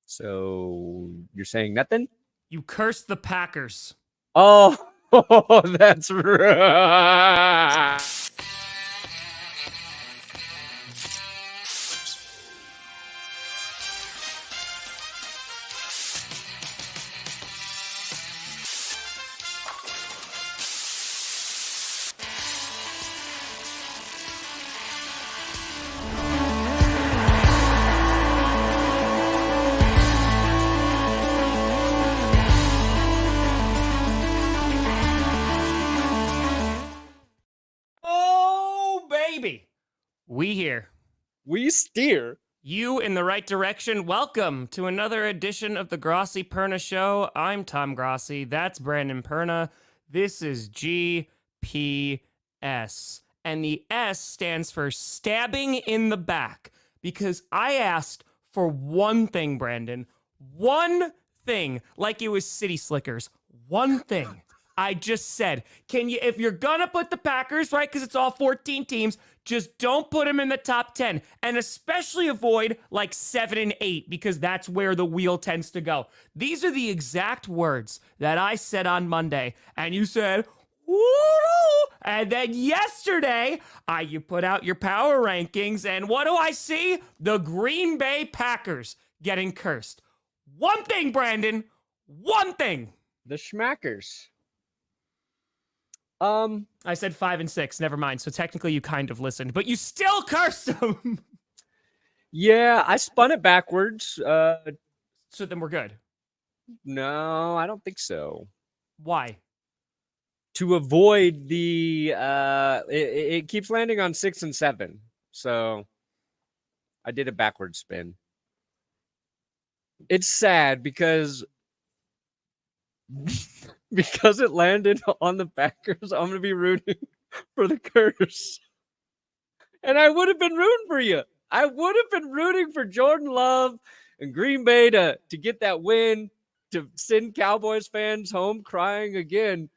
So you're saying nothing? You cursed the Packers. Oh, that's right. We here. We steer. You in the right direction. Welcome to another edition of the Grossi Perna Show. I'm Tom Grossi. That's Brandon Perna. This is GPS. And the S stands for stabbing in the back. Because I asked for one thing, Brandon. One thing. Like it was City Slickers. One thing. I just said, can you, if you're going to put the Packers, right, because it's all 14 teams, just don't put them in the top 10. And especially avoid like 7 and 8, because that's where the wheel tends to go. These are the exact words that I said on Monday. And you said, woo! And then yesterday, you put out your power rankings. And what do I see? The Green Bay Packers getting cursed. One thing, Brandon. One thing. The Schmackers. I said 5 and 6. Never mind. So technically you kind of listened, but you still cursed them. Yeah, I spun it backwards. So then we're good. No, I don't think so. Why? To avoid the it keeps landing on 6 and 7. So I did a backwards spin. It's sad because it landed on the Packers, I'm going to be rooting for the curse. And I would have been rooting for you. I would have been rooting for Jordan Love and Green Bay to get that win, to send Cowboys fans home crying again.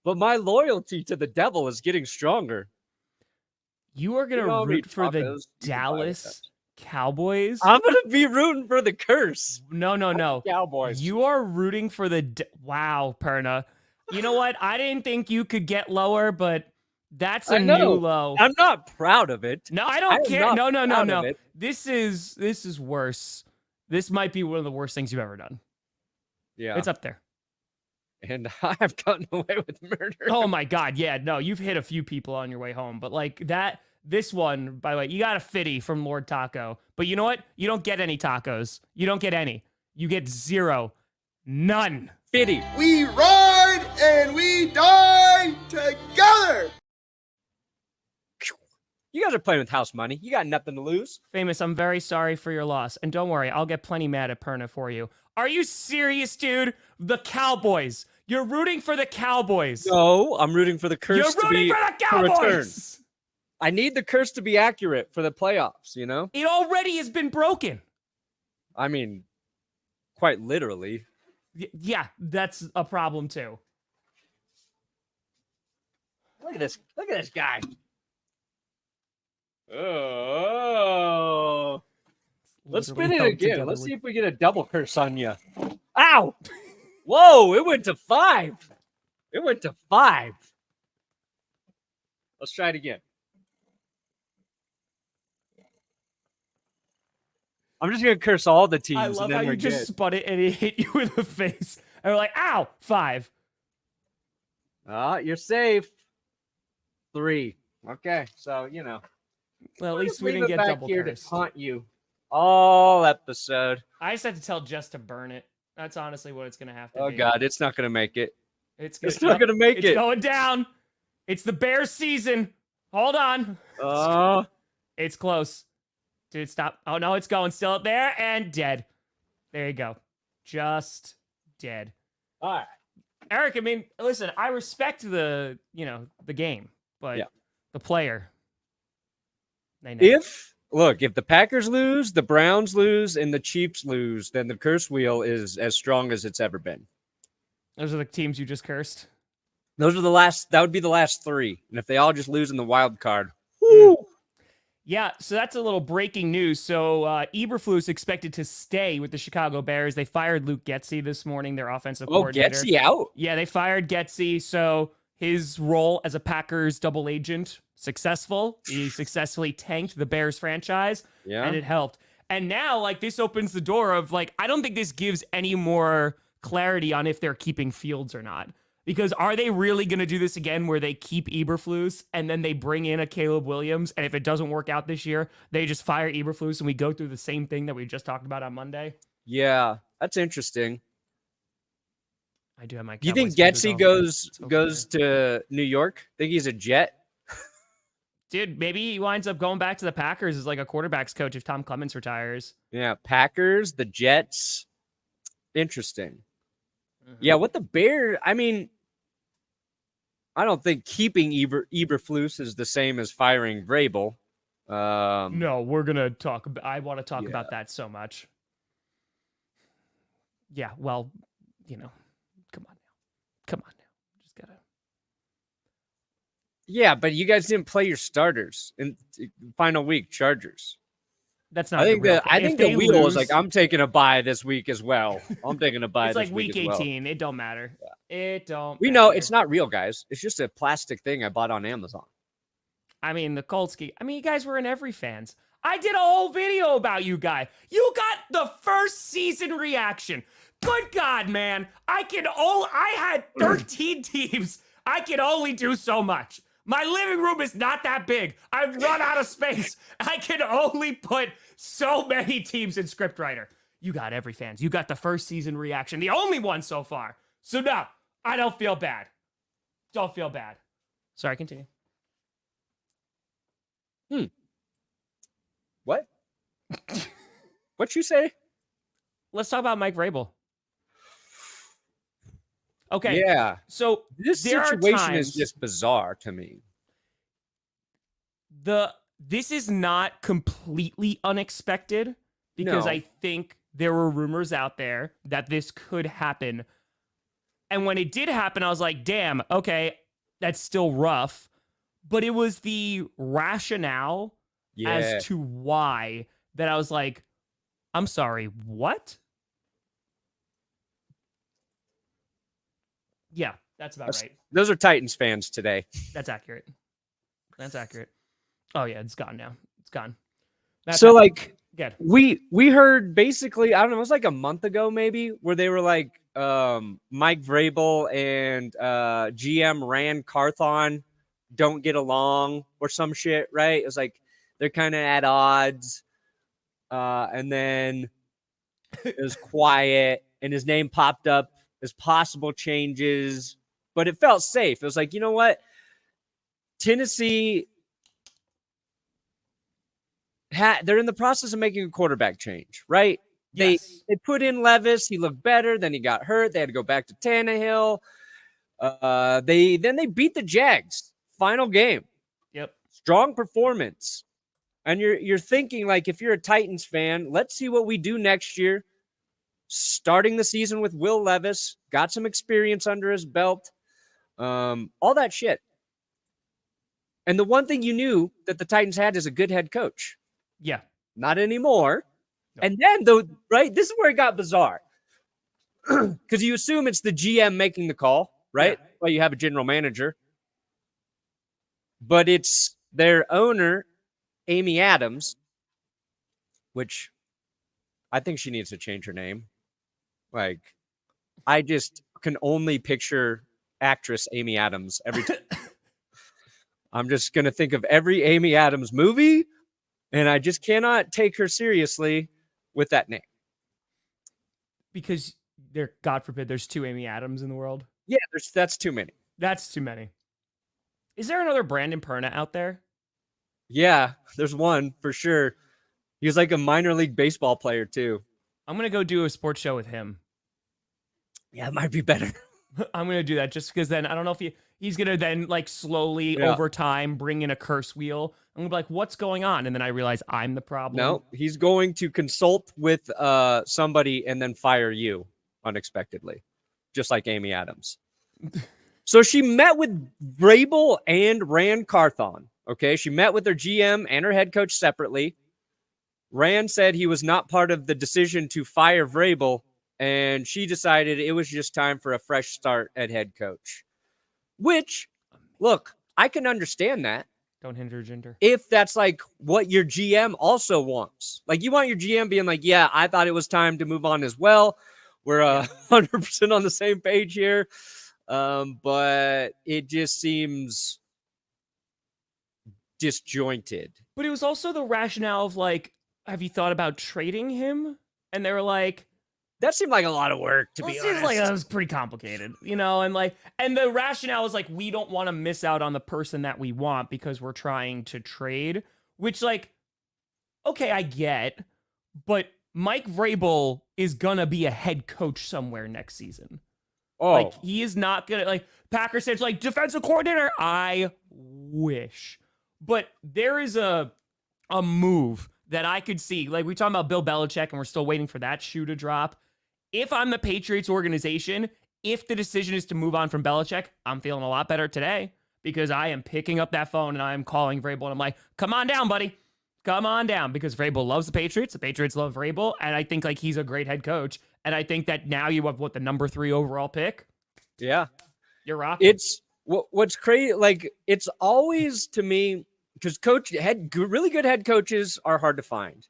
But my loyalty to the devil is getting stronger. You are going to root for the Dallas Cowboys? I'm going to be rooting for the curse. No. Cowboys. You are rooting for the... Wow, Perna. You know what? I didn't think you could get lower, but that's a new low. I'm not proud of it. No, I don't care. No. This is worse. This might be one of the worst things you've ever done. Yeah. It's up there. And I've gotten away with murder. Oh my God. Yeah, no, you've hit a few people on your way home, but like that... This one, by the way, you got a fitty from Lord Taco. But you know what? You don't get any tacos. You don't get any. You get 0. None. Fitty. We ride and we die together. You guys are playing with house money. You got nothing to lose. Famous, I'm very sorry for your loss. And don't worry, I'll get plenty mad at Perna for you. Are you serious, dude? The Cowboys. You're rooting for the Cowboys. No, I'm rooting for the curse You're rooting for the Cowboys. I need the curse to be accurate for the playoffs, you know? It already has been broken. I mean, quite literally. Yeah, that's a problem too. Look at this guy. Oh. Let's spin it again. Let's see if we get a double curse on you. Ow! Whoa, it went to 5. Let's try it again. I'm just going to curse all the teams. I love how you just spun it and it hit you in the face. And we're like, ow, 5. You're safe. 3. Okay, so, you know. Well, at least we didn't get double curse. To haunt you all episode. I just have to tell Jess to burn it. That's honestly what it's going to have to be. Oh, God, it's not going to make it. It's not going to make it. It's going down. It's the Bears season. Hold on. It's close. Dude, stop. Oh, no, it's going still up there and dead. There you go. Just dead. All right. Eric, I mean, listen, I respect the game, but the player. If the Packers lose, the Browns lose, and the Chiefs lose, then the curse wheel is as strong as it's ever been. Those are the teams you just cursed? That would be the last 3. And if they all just lose in the wild card, whoo. Yeah, so that's a little breaking news. So Eberflus expected to stay with the Chicago Bears. They fired Luke Getsy this morning, their offensive coordinator. Getsy out? Yeah, they fired Getsy. So his role as a Packers double agent, successful. He successfully tanked the Bears franchise, and it helped. And now, like, this opens the door of, like, I don't think this gives any more clarity on if they're keeping Fields or not. Because are they really going to do this again where they keep Eberflus and then they bring in a Caleb Williams? And if it doesn't work out this year, they just fire Eberflus and we go through the same thing that we just talked about on Monday? Yeah, that's interesting. I do have my. Do you think Getsy goes to New York? Think he's a Jet? Dude, maybe he winds up going back to the Packers as like a quarterback's coach if Tom Clements retires. Yeah, Packers, the Jets. Interesting. Yeah, what the Bears, I mean, I don't think keeping Eberflus is the same as firing Vrabel. No, we're going to talk about, I want to talk about that so much. Yeah, well, you know, come on now. Just gotta. Yeah, but you guys didn't play your starters in final week, Chargers. That's not. I think the wheel was like, I'm taking a bye this week as well. I'm taking a bye. It's this like week 18. It don't matter. Yeah. It don't. We know it's not real, guys. It's just a plastic thing I bought on Amazon. I mean, the Colts. I mean, you guys were in every fans. I did a whole video about you guys. You got the first season reaction. Good God, man! I had 13 teams. I can only do so much. My living room is not that big. I've run out of space. I can only put so many teams in scriptwriter. You got every fans. You got the first season reaction, the only one so far. So no, I don't feel bad. Don't feel bad. Sorry, continue. What? What'd you say? Let's talk about Mike Vrabel. Okay. Yeah. So this situation is just bizarre to me. This is not completely unexpected because I think there were rumors out there that this could happen. And when it did happen, I was like, damn, okay, that's still rough. But it was the rationale as to why that I was like, I'm sorry, what? Yeah, that's about right. Those are Titans fans today. That's accurate. Oh yeah, it's gone now. It's gone. Good. We heard basically, I don't know, it was like a month ago maybe, where they were like Mike Vrabel and GM Rand Carthon don't get along or some shit, right? It was like they're kind of at odds. And then it was quiet and his name popped up as possible changes, but it felt safe. It was like, you know what? Tennessee, they're in the process of making a quarterback change, right? Yes. They put in Levis. He looked better. Then he got hurt. They had to go back to Tannehill. They beat the Jags. Final game. Yep. Strong performance. And you're thinking, like, if you're a Titans fan, let's see what we do next year. Starting the season with Will Levis, got some experience under his belt, all that shit. And the one thing you knew that the Titans had is a good head coach. Yeah. Not anymore. No. And then, right, this is where it got bizarre. Because you assume it's the GM making the call, right? Yeah. Well, you have a general manager. But it's their owner, Amy Adams, which I think she needs to change her name. Like, I just can only picture actress Amy Adams every time. I'm just going to think of every Amy Adams movie, and I just cannot take her seriously with that name. Because God forbid, there's 2 Amy Adams in the world. Yeah, that's too many. That's too many. Is there another Brandon Perna out there? Yeah, there's one for sure. He was like a minor league baseball player too. I'm going to go do a sports show with him. Yeah, it might be better. I'm going to do that just because then I don't know if he's going to then like slowly over time bring in a curse wheel. I'm going to be like, what's going on? And then I realize I'm the problem. No, he's going to consult with somebody and then fire you unexpectedly, just like Amy Adams. So she met with Vrabel and Rand Carthon. Okay, she met with her GM and her head coach separately. Rand said he was not part of the decision to fire Vrabel, and she decided it was just time for a fresh start at head coach. Which, look, I can understand that. Don't hinder gender. If that's like what your GM also wants. Like you want your GM being like, yeah, I thought it was time to move on as well. We're 100% on the same page here. But it just seems disjointed. But it was also the rationale of like, have you thought about trading him? And they were like, that seemed like a lot of work, to be honest. It seems like it was pretty complicated, you know? And the rationale is like, we don't want to miss out on the person that we want because we're trying to trade, which like, okay, I get, but Mike Vrabel is going to be a head coach somewhere next season. Oh. Like, he is not going to, like, Packers said, like, defensive coordinator. I wish. But there is a move that I could see. Like, we talking about Bill Belichick, and we're still waiting for that shoe to drop. If I'm the Patriots organization, if the decision is to move on from Belichick, I'm feeling a lot better today because I am picking up that phone and I am calling Vrabel and I'm like, come on down, buddy. Come on down, because Vrabel loves the Patriots. The Patriots love Vrabel, and I think like he's a great head coach. And I think that now you have the number 3 overall pick. Yeah, you're rocking. It's what's crazy. Like it's always to me because really good head coaches are hard to find.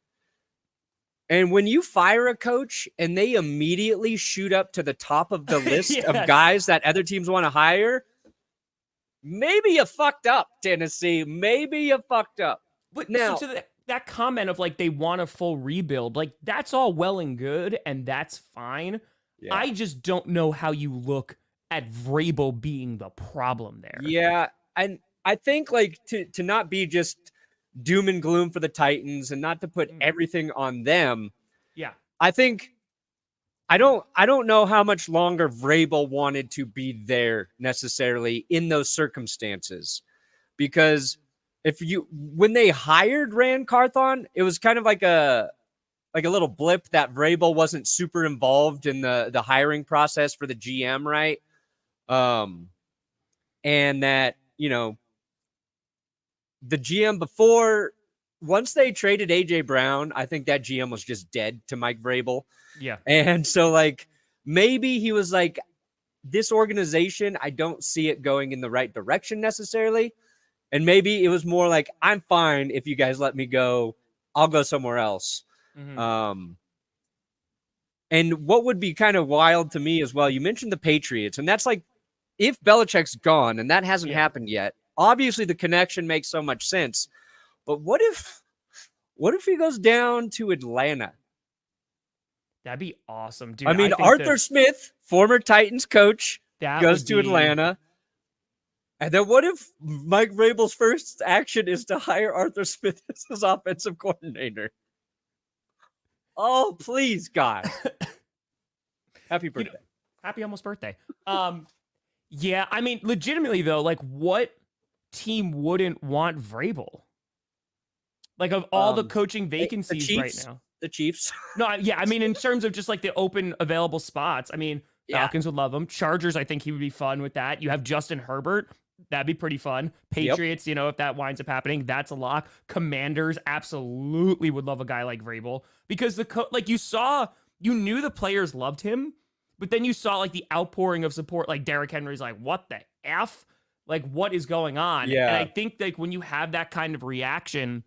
And when you fire a coach and they immediately shoot up to the top of the list yes. of guys that other teams want to hire, maybe you fucked up, Tennessee. Maybe you fucked up. But now, so to that comment of like they want a full rebuild, like that's all well and good and that's fine. Yeah. I just don't know how you look at Vrabel being the problem there. Yeah, and I think like to not be just doom and gloom for the Titans and not to put everything on them. Yeah. I think I don't know how much longer Vrabel wanted to be there necessarily in those circumstances. Because when they hired Rand Carthon, it was kind of like a little blip that Vrabel wasn't super involved in the hiring process for the GM, right? And that, you know, the GM before, once they traded AJ Brown, I think that GM was just dead to Mike Vrabel. Yeah. And so like, maybe he was like, this organization, I don't see it going in the right direction necessarily. And maybe it was more like, I'm fine if you guys let me go. I'll go somewhere else. Mm-hmm. And what would be kind of wild to me as well, you mentioned the Patriots, and that's like, if Belichick's gone, and that hasn't happened yet, obviously the connection makes so much sense. But what if he goes down to Atlanta? That'd be awesome, dude. I mean, Arthur Smith, former Titans coach, goes to Atlanta. And then what if Mike Vrabel's first action is to hire Arthur Smith as his offensive coordinator? Oh, please, God. Happy birthday. Happy almost birthday. Yeah, I mean, legitimately, though, like, what team wouldn't want Vrabel? Like, of all the coaching vacancies right now. The Chiefs. No, yeah, I mean, in terms of just, like, the open available spots, I mean, Falcons would love him. Chargers, I think he would be fun with that. You have Justin Herbert. That'd be pretty fun. Patriots, you know, if that winds up happening, that's a lock. Commanders absolutely would love a guy like Vrabel because you knew the players loved him, but then you saw like the outpouring of support. Like Derrick Henry's like, what the F? Like, what is going on? Yeah. And I think like when you have that kind of reaction,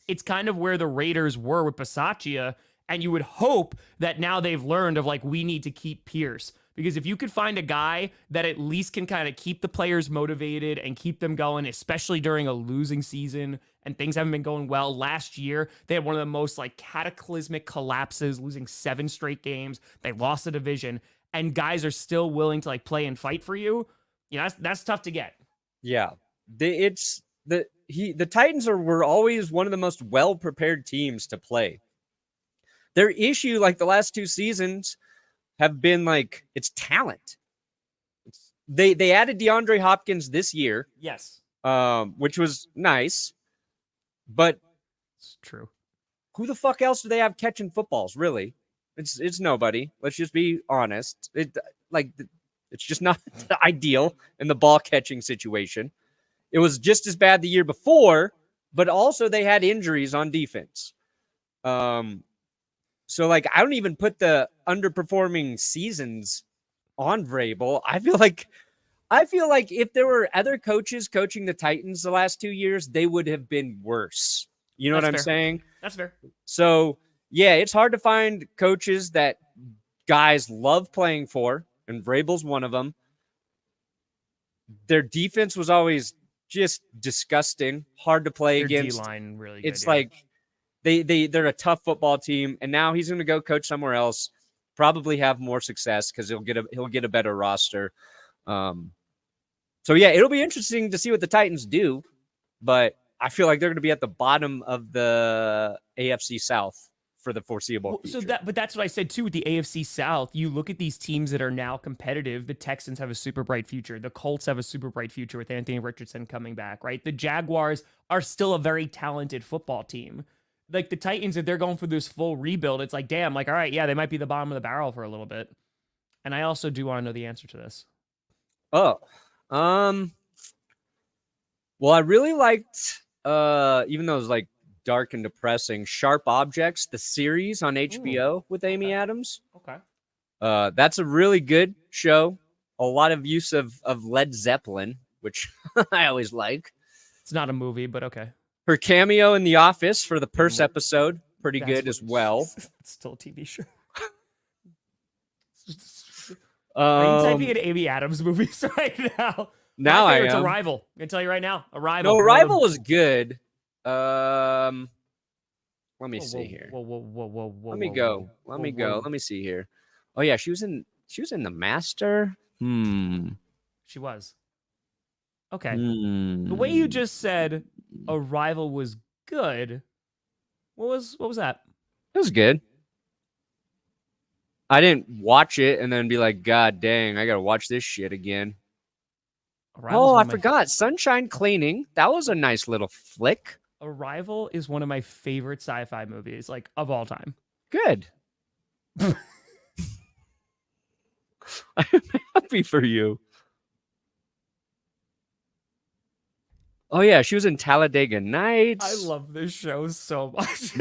it's kind of where the Raiders were with Bisaccia. And you would hope that now they've learned of like, we need to keep Pierce. Because if you could find a guy that at least can kind of keep the players motivated and keep them going, especially during a losing season and things haven't been going well. Last year, they had one of the most like cataclysmic collapses, losing 7 straight games. They lost the division and guys are still willing to like play and fight for you. You know, that's tough to get. Yeah. The Titans were always one of the most well-prepared teams to play. Their issue, like the last 2 seasons, have been like it's talent. They added DeAndre Hopkins this year. Yes. Which was nice. But it's true. Who the fuck else do they have catching footballs, really? It's nobody. Let's just be honest. It's just not ideal in the ball catching situation. It was just as bad the year before, but also they had injuries on defense. So like I don't even put the underperforming seasons on Vrabel. I feel like if there were other coaches coaching the Titans the last 2 years, they would have been worse. You know what I'm saying? That's fair. So, yeah, it's hard to find coaches that guys love playing for, and Vrabel's one of them. Their defense was always just disgusting, hard to play Their against. D-line really good. It's like they're a tough football team, and now he's going to go coach somewhere else, probably have more success because he'll get a better roster. So yeah, it'll be interesting to see what the Titans do, but I feel like they're going to be at the bottom of the AFC South for the foreseeable future. But that's what I said too with the AFC South. You look at these teams that are now competitive. The Texans have a super bright future. The Colts have a super bright future with Anthony Richardson coming back, right? The Jaguars are still a very talented football team. Like the Titans, if they're going for this full rebuild, it's like, damn, like, all right, yeah, they might be the bottom of the barrel for a little bit. And I also do want to know the answer to this. Well, I really liked, even though it was like dark and depressing, Sharp Objects, the series on HBO with Amy Adams. Okay. That's a really good show. A lot of use of Led Zeppelin, which I always like. It's not a movie, but okay. Her cameo in The Office for the first episode, pretty good as well. It's still a TV show. Are you typing in Amy Adams movies right now? Now I am. It's Arrival. I'm gonna tell you right now. Arrival. No, Arrival was good. Let me see here. Let me go. Let me see here. Oh yeah, she was in The Master. She was. Okay. The way you just said Arrival was good. What was that? It was good. I didn't watch it and then be like, God dang, I gotta watch this shit again. I forgot. Sunshine Cleaning. That was a nice little flick. Arrival is one of my favorite sci-fi movies, like, of all time. Good. I'm happy for you. Oh, yeah. She was in Talladega Nights. I love this show so much.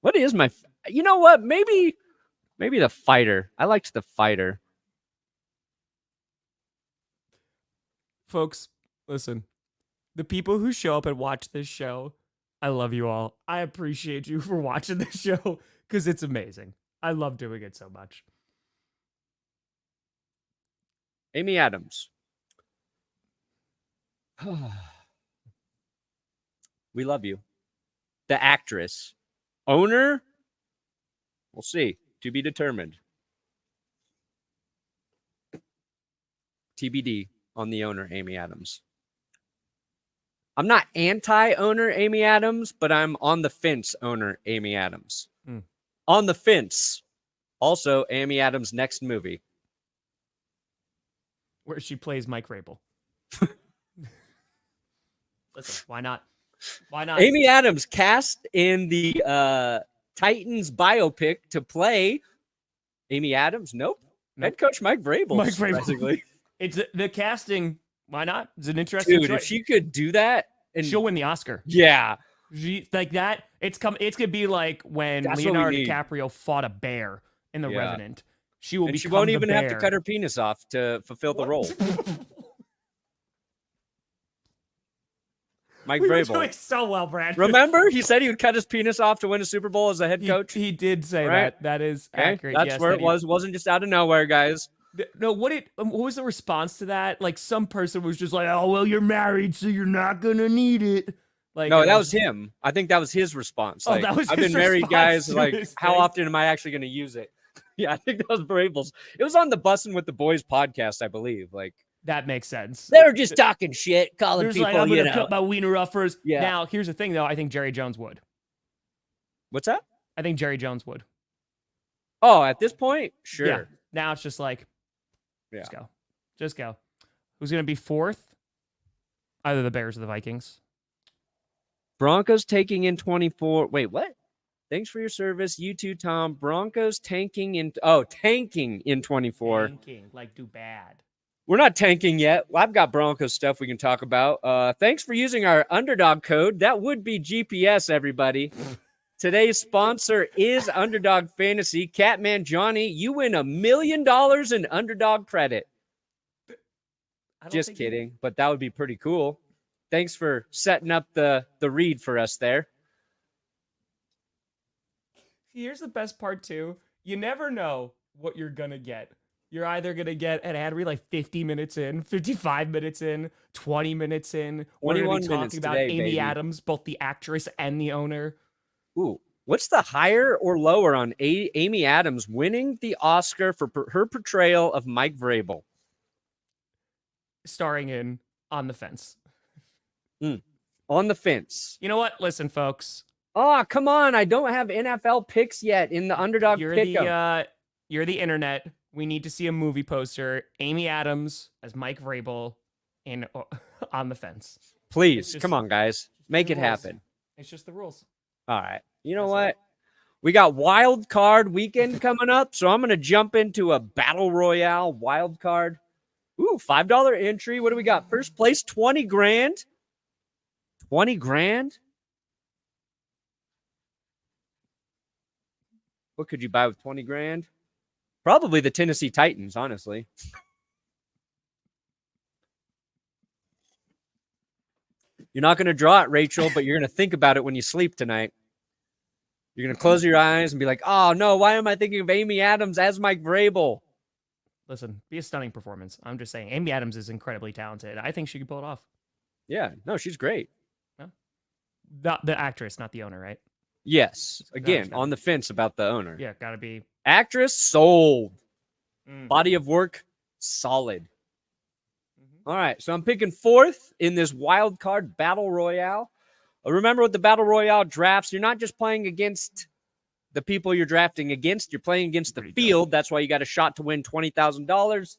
What is my... You know what? Maybe The Fighter. I liked The Fighter. Folks, listen. The people who show up and watch this show, I love you all. I appreciate you for watching this show because it's amazing. I love doing it so much. Amy Adams. We love you. The actress. Owner? We'll see. To be determined. TBD on the owner, Amy Adams. I'm not anti-owner Amy Adams, but I'm on the fence owner Amy Adams. On the fence. Also, Amy Adams' next movie. Where she plays Mike Vrabel. Listen, why not? Why not? Amy Adams cast in the Titans biopic to play Amy Adams. Nope. Head coach Mike Vrabel. Surprisingly. It's the casting. Why not? It's an interesting choice. If she could do that, and she'll win the Oscar. Yeah. Like that. It's gonna be like when Leonardo DiCaprio fought a bear in The Revenant. She will. And she won't even have to cut her penis off to fulfill the role. Mike Vrabel. Doing so well, Brad. Remember, he said he would cut his penis off to win a Super Bowl as a head coach. He did say that. That is accurate. That's where it was. It wasn't just out of nowhere, guys. No, what was the response to that? Like some person was just like, "Oh well, you're married, so you're not gonna need it." Like, no, that was him. I think that was his response. Like, that was I've been married, guys. Like, how often am I actually going to use it? Yeah, I think that was Vrabel's. It was on the Bussin' with the Boys podcast, I believe. Like, that makes sense. They were just talking shit, calling people. Like, I'm going to cut my wiener off first. Yeah. Now, here's the thing, though. I think Jerry Jones would. What's that? I think Jerry Jones would. Oh, at this point, sure. Yeah. Now it's just like, just go. Who's going to be fourth? Either the Bears or the Vikings. Broncos taking in 24. Wait, what? Thanks for your service. You too, Tom. Broncos tanking in 24. Tanking, like do bad. We're not tanking yet. I've got Broncos stuff we can talk about. Thanks for using our underdog code. That would be GPS, everybody. Today's sponsor is Underdog Fantasy. Catman Johnny, you win $1 million in underdog credit. Just kidding, but that would be pretty cool. Thanks for setting up the read for us there. Here's the best part, too. You never know what you're going to get. You're either going to get an ad read like 50 minutes in, 55 minutes in, 20 minutes in. We're going to be talking about today, Amy baby. Adams, both the actress and the owner. Ooh, what's the higher or lower on Amy Adams winning the Oscar for her portrayal of Mike Vrabel? Starring in On the Fence. On the Fence. You know what? Listen, folks. Oh, come on. I don't have NFL picks yet in the underdog pick. You're the internet. We need to see a movie poster. Amy Adams as Mike Vrabel in On the Fence. Please, come on, guys. Make it happen. It's just the rules. All right. You know what? We got wild card weekend coming up, so I'm going to jump into a battle royale wild card. Ooh, $5 entry. What do we got? First place, 20 grand. 20 grand? What could you buy with 20 grand? Probably the Tennessee Titans, honestly. You're not going to draw it, Rachel, but you're going to think about it when you sleep tonight. You're going to close your eyes and be like, oh, no, why am I thinking of Amy Adams as Mike Vrabel? Listen, be a stunning performance. I'm just saying, Amy Adams is incredibly talented. I think she could pull it off. Yeah, no, she's great. The actress, not the owner, right? Yes. Again, on the fence about the owner. Yeah, gotta be. Actress, sold. Body of work, solid. All right, so I'm picking fourth in this wild card battle royale. Remember with the battle royale drafts, you're not just playing against the people you're drafting against. You're playing against the field. That's why you got a shot to win $20,000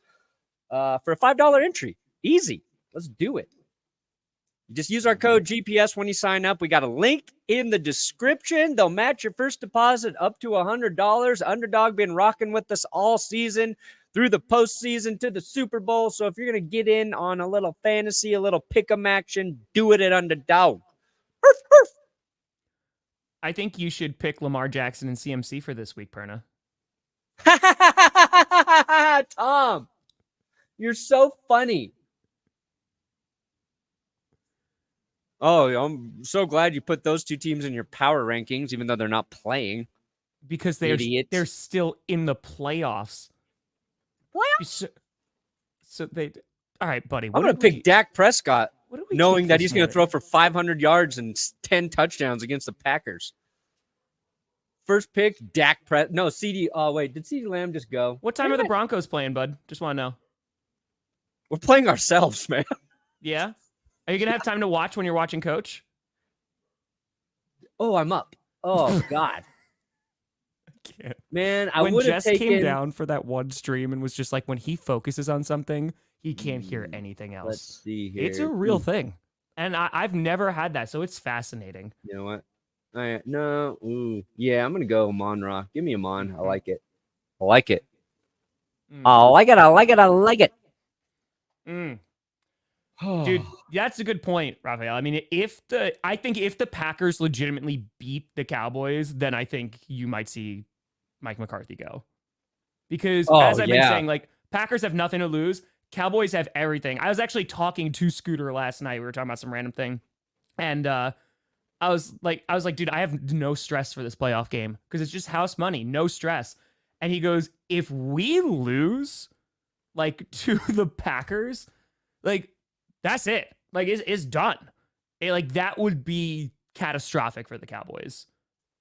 for a $5 entry. Easy. Let's do it. Just use our code GPS when you sign up. We got a link in the description. They'll match your first deposit up to $100. Underdog been rocking with us all season through the postseason to the Super Bowl. So if you're going to get in on a little fantasy, a little pick'em action, do it at Underdog. I think you should pick Lamar Jackson and CMC for this week, Perna. Tom, you're so funny. Oh, I'm so glad you put those two teams in your power rankings, even though they're not playing. Because they're still in the playoffs. So they... All right, buddy. I'm going to pick Dak Prescott, knowing that he's going to throw for 500 yards and 10 touchdowns against the Packers. First pick, Dak Prescott. No, CD... Oh, wait. Did CD Lamb just go? What time are the Broncos playing, bud? Just want to know. We're playing ourselves, man. Yeah? Are you going to have time to watch when you're watching Coach? Oh, I'm up. Oh, God. I can't. Man, I would have taken... came down for that one stream and was just like, when he focuses on something, he can't hear anything else. Let's see here. It's a real thing. And I've never had that, so it's fascinating. You know what? Yeah, I'm going to go Amon-Ra. Give me Amon. I like it. I like it. I like it. Dude, that's a good point, Raphael. I mean, I think if the Packers legitimately beat the Cowboys, then I think you might see Mike McCarthy go. Because as I've been saying, like, Packers have nothing to lose. Cowboys have everything. I was actually talking to Scooter last night. We were talking about some random thing. And I was like, dude, I have no stress for this playoff game because it's just house money, no stress. And he goes, if we lose, like, to the Packers, like, that's it. Like, it's done. Like, that would be catastrophic for the Cowboys.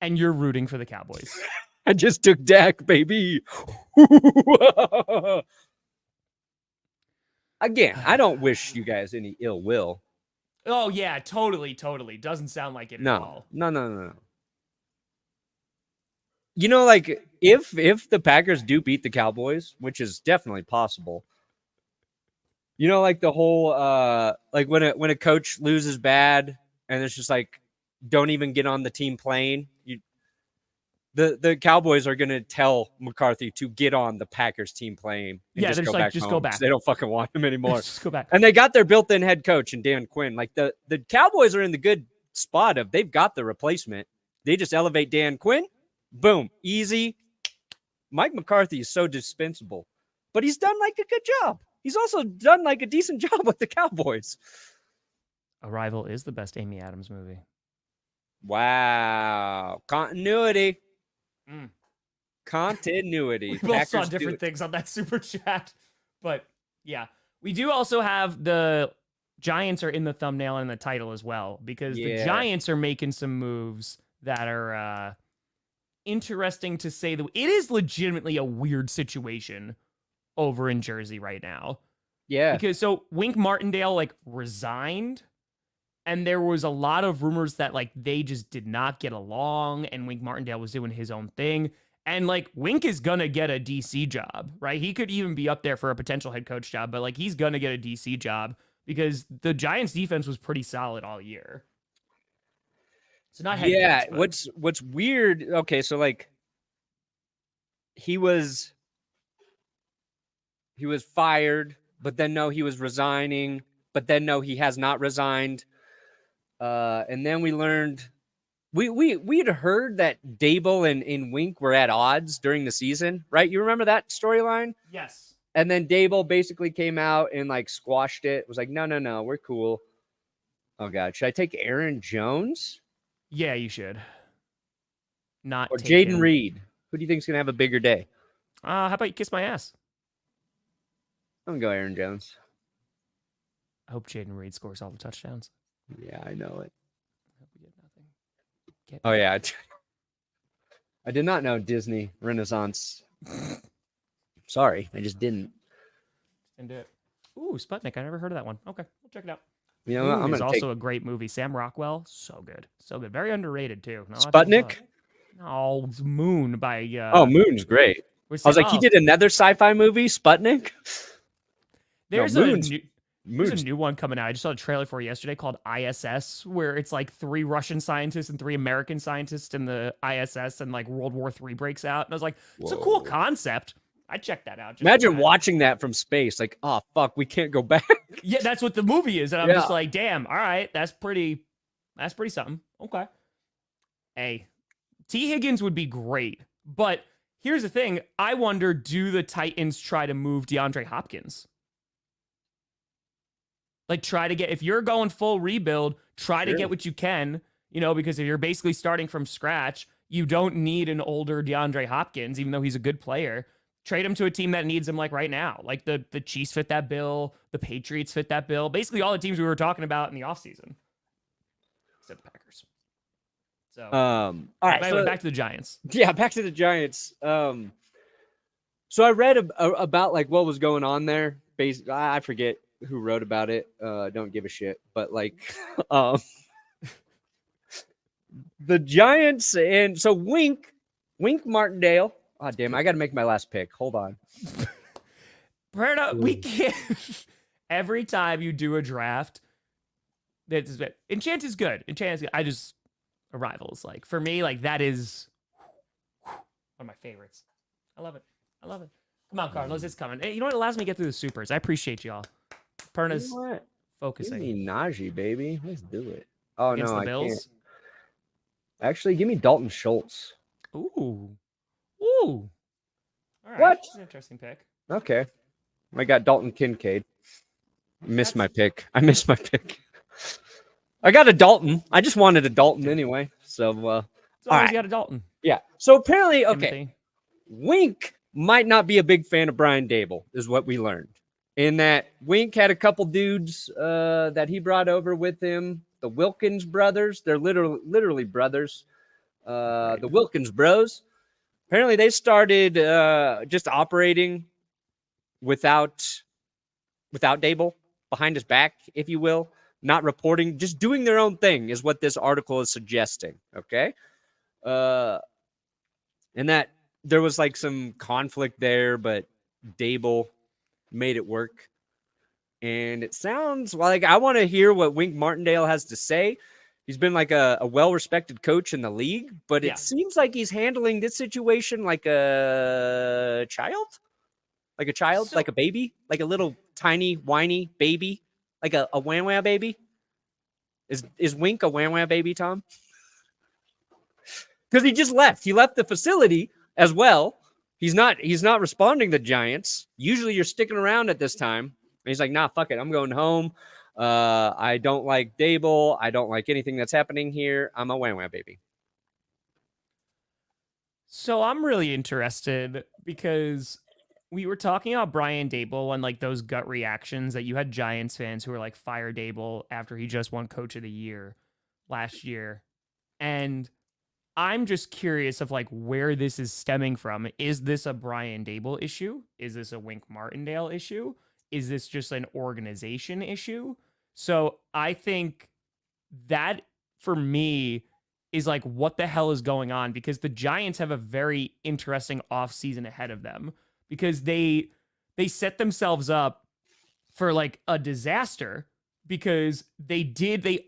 And you're rooting for the Cowboys. I just took Dak, baby. Again, I don't wish you guys any ill will. Oh, yeah, totally. Doesn't sound like it at all. No. You know, like, if the Packers do beat the Cowboys, which is definitely possible, you know, like the whole, like when a coach loses bad and it's just like, don't even get on the team plane. the Cowboys are going to tell McCarthy to get on the Packers team plane and Yeah, just they're go just like, back just home go 'cause back. They don't fucking want him anymore. Just go back. And they got their built-in head coach in Dan Quinn. Like the Cowboys are in the good spot of they've got the replacement. They just elevate Dan Quinn. Boom, easy. Mike McCarthy is so dispensable, but he's done like a good job. He's also done like a decent job with the Cowboys. Arrival is the best Amy Adams movie. Wow, continuity. Mm. Continuity. We both saw different things on that super chat. But yeah, we do also have the Giants are in the thumbnail and the title as well, because the Giants are making some moves that are interesting to say. That it is legitimately a weird situation over in Jersey right now. Yeah. Because so Wink Martindale like resigned, and there was a lot of rumors that like they just did not get along, and Wink Martindale was doing his own thing. And like Wink is gonna get a DC job, right? He could even be up there for a potential head coach job, but like he's gonna get a DC job because the Giants defense was pretty solid all year. So not head coach, but... What's weird? Okay, so like he was fired, but then no, he was resigning, but then no, he has not resigned. And then we learned we'd heard that Dable and Wink were at odds during the season, right? You remember that storyline? Yes. And then Dable basically came out and like squashed it. It was like, no, we're cool. Oh God, should I take Aaron Jones? Yeah, you should. Not or Jaden Reed. Who do you think is gonna have a bigger day? How about you kiss my ass? I'm gonna go Aaron Jones. I hope Jaden Reed scores all the touchdowns. Yeah, I know it. I hope we get nothing. Oh yeah, I did not know Disney Renaissance. Sorry, I just didn't. And ooh, Sputnik. I never heard of that one. Okay, we'll check it out. You know, I'm gonna also a great movie. Sam Rockwell, so good, very underrated too. Sputnik. Oh, Moon by. Moon's great. I was like, he did another sci-fi movie, Sputnik. There's a new one coming out. I just saw a trailer for it yesterday called ISS, where it's like 3 Russian scientists and 3 American scientists in the ISS, and like World War III breaks out. And I was like, it's a cool concept. I checked that out. Imagine watching that from space. Like, oh, fuck, we can't go back. Yeah, that's what the movie is. And I'm just like, damn, all right, that's pretty something. Okay. Hey, T. Higgins would be great. But here's the thing. I wonder, do the Titans try to move DeAndre Hopkins? Like, try to get, if you're going full rebuild, try to get what you can, because if you're basically starting from scratch, you don't need an older DeAndre Hopkins, even though he's a good player. Trade him to a team that needs him, like right now. Like the Chiefs fit that bill, the Patriots fit that bill. Basically, all the teams we were talking about in the offseason, except the Packers. So, all right. Anyway, back to the Giants. Yeah, back to the Giants. So I read about like what was going on there. Basically, I forget who wrote about it. Don't give a shit. But like, the Giants and so Wink Martindale. Oh, damn, I got to make my last pick. Hold on. Perna, we can't. Every time you do a draft, Enchant is good. Arrivals. Like, for me, like, that is one of my favorites. I love it. Come on, Cardinals. It's coming. Hey, you know what? It allows me to get through the supers. I appreciate y'all. Perna's focusing. Give me Najee, baby. Let's do it. Oh, against no, the Bills? I can't. Actually, give me Dalton Schultz. Ooh. All right. What? That's an interesting pick. Okay. I got Dalton Kincaid. I missed my pick. I got a Dalton. I just wanted a Dalton anyway. So, all right. You got a Dalton. Yeah. So apparently, okay, Timothy. Wink might not be a big fan of Brian Dable, is what we learned. In that Wink had a couple dudes that he brought over with him. The Wilkins brothers. They're literally brothers. The Wilkins bros. Apparently, they started just operating without Dable behind his back, if you will, not reporting, just doing their own thing is what this article is suggesting. Okay, and that there was like some conflict there, but Dable made it work. And it sounds like I want to hear what Wink Martindale has to say. He's been like a well-respected coach in the league, but Yeah. it seems like he's handling this situation like a child, like a baby, like a little tiny whiny baby, like a wah-wah baby. Is Wink a wah-wah baby, Tom? Because he just left. He left the facility as well. He's not responding to Giants. Usually you're sticking around at this time. And he's like, nah, fuck it. I'm going home. I don't like Dable. I don't like anything that's happening here. I'm a wah-wah baby. So I'm really interested because we were talking about Brian Dable and like those gut reactions that you had Giants fans who were like, fire Dable after he just won Coach of the Year last year. And I'm just curious of like where this is stemming from. Is this a Brian Dable issue? Is this a Wink Martindale issue? Is this just an organization issue? So I think that for me is like, what the hell is going on? Because the Giants have a very interesting offseason ahead of them because they set themselves up for like a disaster because they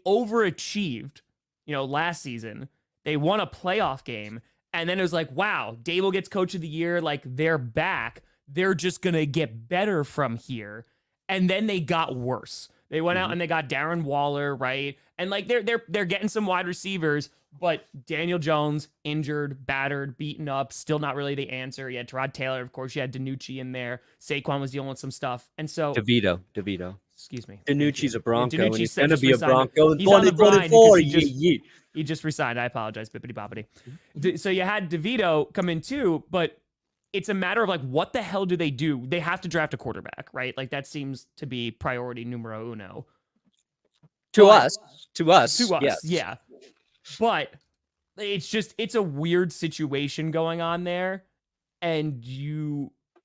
overachieved, last season. They won a playoff game. And then it was like, wow, Dable gets Coach of the Year. Like they're back. They're just going to get better from here. And then they got worse. They went out and they got Darren Waller, right? And like they're getting some wide receivers, but Daniel Jones injured, battered, beaten up, still not really the answer. You had Tyrod Taylor, of course. You had DiNucci in there. Saquon was dealing with some stuff, and so DeVito. Excuse me. DiNucci's a Bronco. Yeah, and he's going to be a resigned. Bronco in He's on the grind 2024. because he just resigned. I apologize, bippity boppity. So you had DeVito come in too, but it's a matter of like, what the hell do? They have to draft a quarterback, right? Like that seems to be priority numero uno. To us, yes. Yeah. But it's a weird situation going on there. And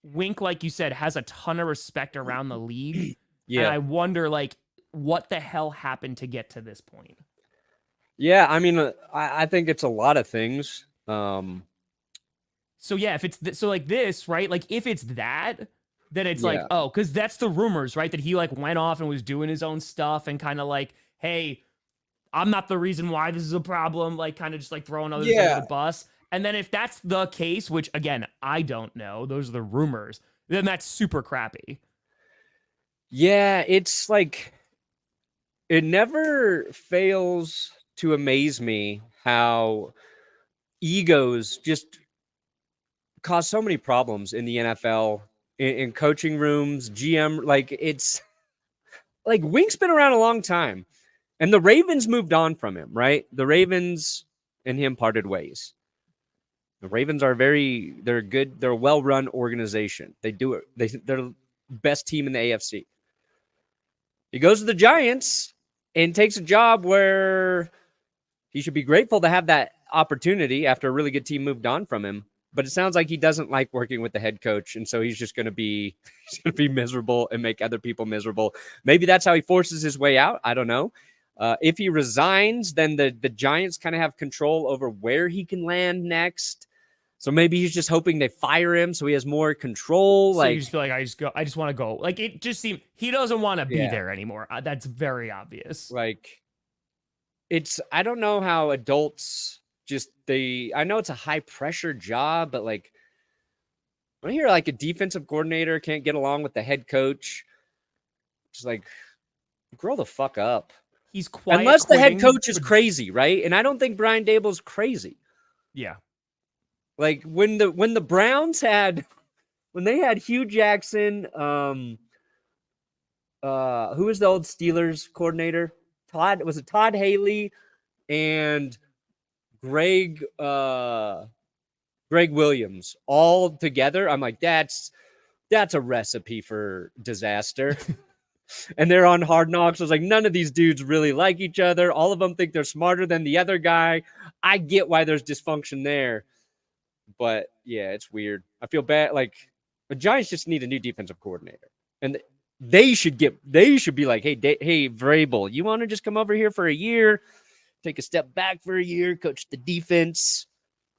Wink, like you said, has a ton of respect around the league. Yeah. And I wonder like, what the hell happened to get to this point? Yeah. I mean, I think it's a lot of things. So yeah, if it's so like this, right? Like if it's that, then it's like, oh, because that's the rumors, right? That he like went off and was doing his own stuff and kind of like, hey, I'm not the reason why this is a problem. Like kind of just like throwing others under the bus. And then if that's the case, which again, I don't know, those are the rumors, then that's super crappy. Yeah, it's like, it never fails to amaze me how egos just cause so many problems in the NFL, in coaching rooms, GM. Like it's like Wink's been around a long time, and the Ravens moved on from him, right? The Ravens and him parted ways. The Ravens are they're good. They're a well-run organization. They do it. They're the best team in the AFC. He goes to the Giants and takes a job where he should be grateful to have that opportunity after a really good team moved on from him. But it sounds like he doesn't like working with the head coach, and so he's just going to be miserable and make other people miserable. Maybe that's how he forces his way out. I don't know. If he resigns, then the Giants kind of have control over where he can land next. So maybe he's just hoping they fire him so he has more control. So like you just feel like I just want to go. Like it just seemed he doesn't want to be there anymore. That's very obvious. Like I don't know how adults I know it's a high pressure job, but like when I hear like a defensive coordinator can't get along with the head coach, just like grow the fuck up. He's quiet. Unless the head coach is crazy, right? And I don't think Brian Dable's crazy. Yeah. Like when the Browns had Hugh Jackson, who was the old Steelers coordinator? Todd Haley and Greg Williams all together. I'm like, that's a recipe for disaster. And they're on Hard Knocks. I was like, none of these dudes really like each other. All of them think they're smarter than the other guy. I get why there's dysfunction there. But yeah, it's weird. I feel bad. Like the Giants just need a new defensive coordinator. And they should be like, hey, Vrabel, you want to just come over here for a year, take a step back for a year, coach the defense?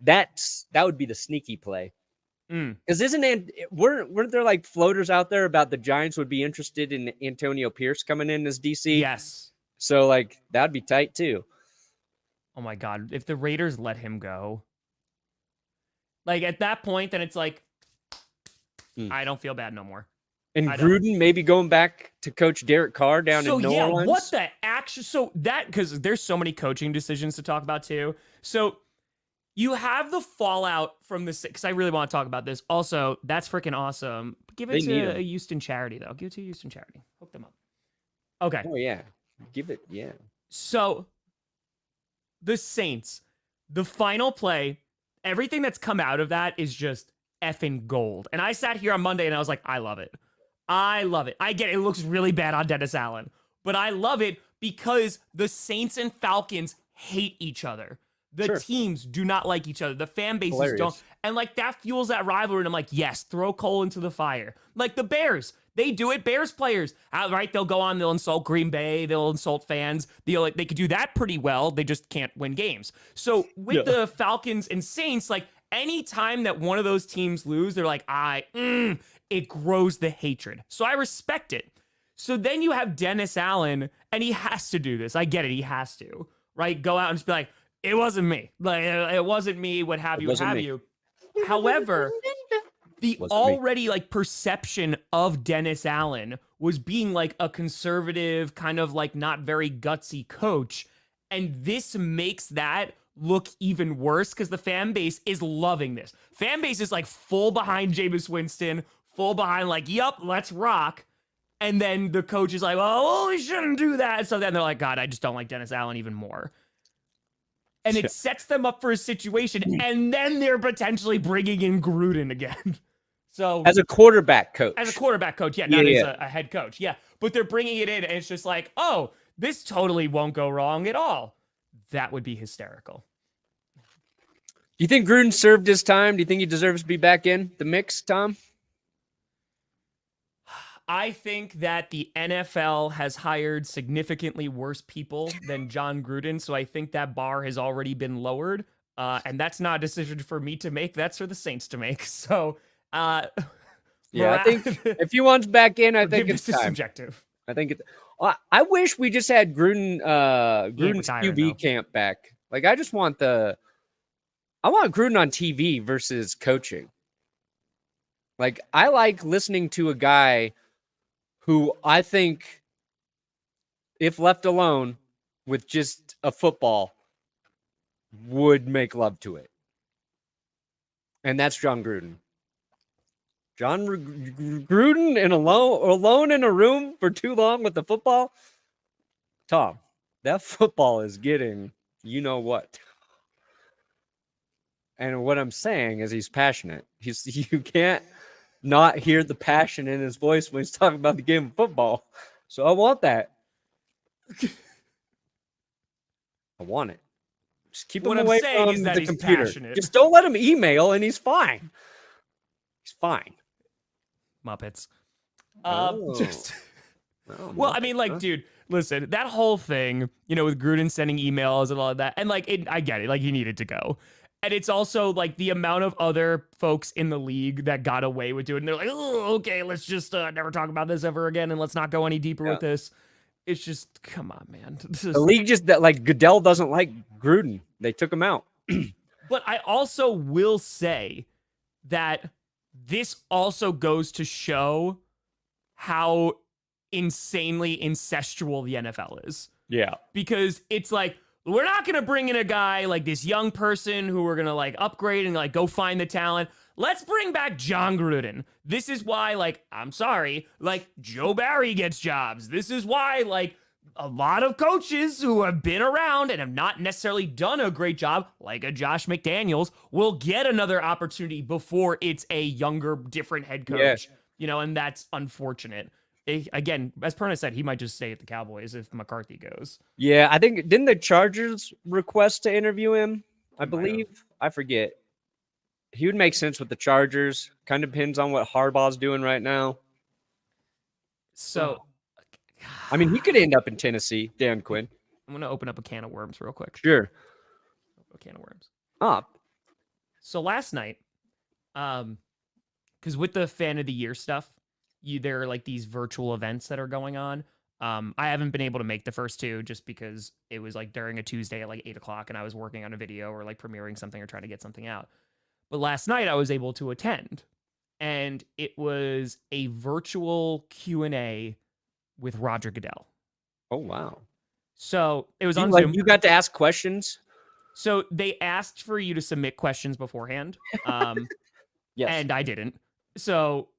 That would be the sneaky play. Because weren't there like floaters out there about the Giants would be interested in Antonio Pierce coming in as DC? Yes. So like that'd be tight too. Oh my God. If the Raiders let him go, like at that point, then it's like, I don't feel bad no more. And I don't. Gruden maybe going back to coach Derek Carr down in New Orleans. What the action? So that, because there's so many coaching decisions to talk about too. So you have the fallout from this, because I really want to talk about this. Also, that's freaking awesome. Give it to a Houston charity, though. Give it to a Houston charity. Hook them up. Okay. Oh, yeah. Give it, yeah. So the Saints, the final play, everything that's come out of that is just effing gold. And I sat here on Monday and I was like, I love it. I love it. I get it. It looks really bad on Dennis Allen, but I love it because the Saints and Falcons hate each other. The teams do not like each other. The fan bases don't. And like that fuels that rivalry. And I'm like, yes, throw coal into the fire. Like the Bears, they do it. Bears players, right? They'll go on, they'll insult Green Bay, they'll insult fans. They could do that pretty well. They just can't win games. So with the Falcons and Saints, like anytime that one of those teams lose, they're like, it grows the hatred. So I respect it. So then you have Dennis Allen, and he has to do this. I get it. He has to, right? Go out and just be like, it wasn't me. Like, it wasn't me, what have you, what have you. However, the already like perception of Dennis Allen was being like a conservative, kind of like not very gutsy coach. And this makes that look even worse because the fan base is loving this. Fan base is like full behind Jameis Winston, full behind like, yup, let's rock. And then the coach is like, well, we shouldn't do that. So then they're like, God, I just don't like Dennis Allen even more. And it sets them up for a situation. And then they're potentially bringing in Gruden again. So as a quarterback coach. As a quarterback coach, yeah, not as a head coach. Yeah. But they're bringing it in and it's just like, oh, this totally won't go wrong at all. That would be hysterical. Do you think Gruden served his time? Do you think he deserves to be back in the mix, Tom? I think that the NFL has hired significantly worse people than John Gruden, so I think that bar has already been lowered, and that's not a decision for me to make. That's for the Saints to make. So, I think if he wants back in, I think it's time. Subjective. I think I wish we just had Gruden's QB camp back. Like, I want Gruden on TV versus coaching. Like, I like listening to a guy who I think, if left alone with just a football, would make love to it. And that's John Gruden. John Gruden and alone in a room for too long with the football. Tom, that football is getting you know what. And what I'm saying is he's passionate. You can't not hear the passion in his voice when he's talking about the game of football. So I want that. I want it. Just keep him away from the computer. Passionate. Just don't let him email, and he's fine. He's fine. Muppets. Well, I mean, like, dude, listen, that whole thing, with Gruden sending emails and all of that, and like, I get it, like, he needed to go. And it's also like the amount of other folks in the league that got away with doing it. And they're like, oh, okay, let's just never talk about this ever again, and let's not go any deeper with this. It's just, come on, man. The league just, like, Goodell doesn't like Gruden. They took him out. But I also will say that this also goes to show how insanely incestual the NFL is. Yeah. Because it's like, we're not going to bring in a guy like this young person who we're going to like upgrade and like go find the talent. Let's bring back John Gruden. This is why, like, I'm sorry, like Joe Barry gets jobs. This is why, like, a lot of coaches who have been around and have not necessarily done a great job, like a Josh McDaniels, will get another opportunity before it's a younger, different head coach. Yeah. And that's unfortunate. Again, as Perna said, he might just stay at the Cowboys if McCarthy goes. Yeah, I think, didn't the Chargers request to interview him? I believe. I forget. He would make sense with the Chargers. Kind of depends on what Harbaugh's doing right now. So, I mean, he could end up in Tennessee, Dan Quinn. I'm going to open up a can of worms real quick. Sure. A can of worms. So last night, because with the Fan of the Year stuff, there are like these virtual events that are going on. I haven't been able to make the first two just because it was like during a Tuesday at like 8 o'clock and I was working on a video or like premiering something or trying to get something out. But last night I was able to attend, and it was a virtual Q&A with Roger Goodell. Oh, wow. So it was on Zoom. You got to ask questions? So they asked for you to submit questions beforehand. Yes. And I didn't. So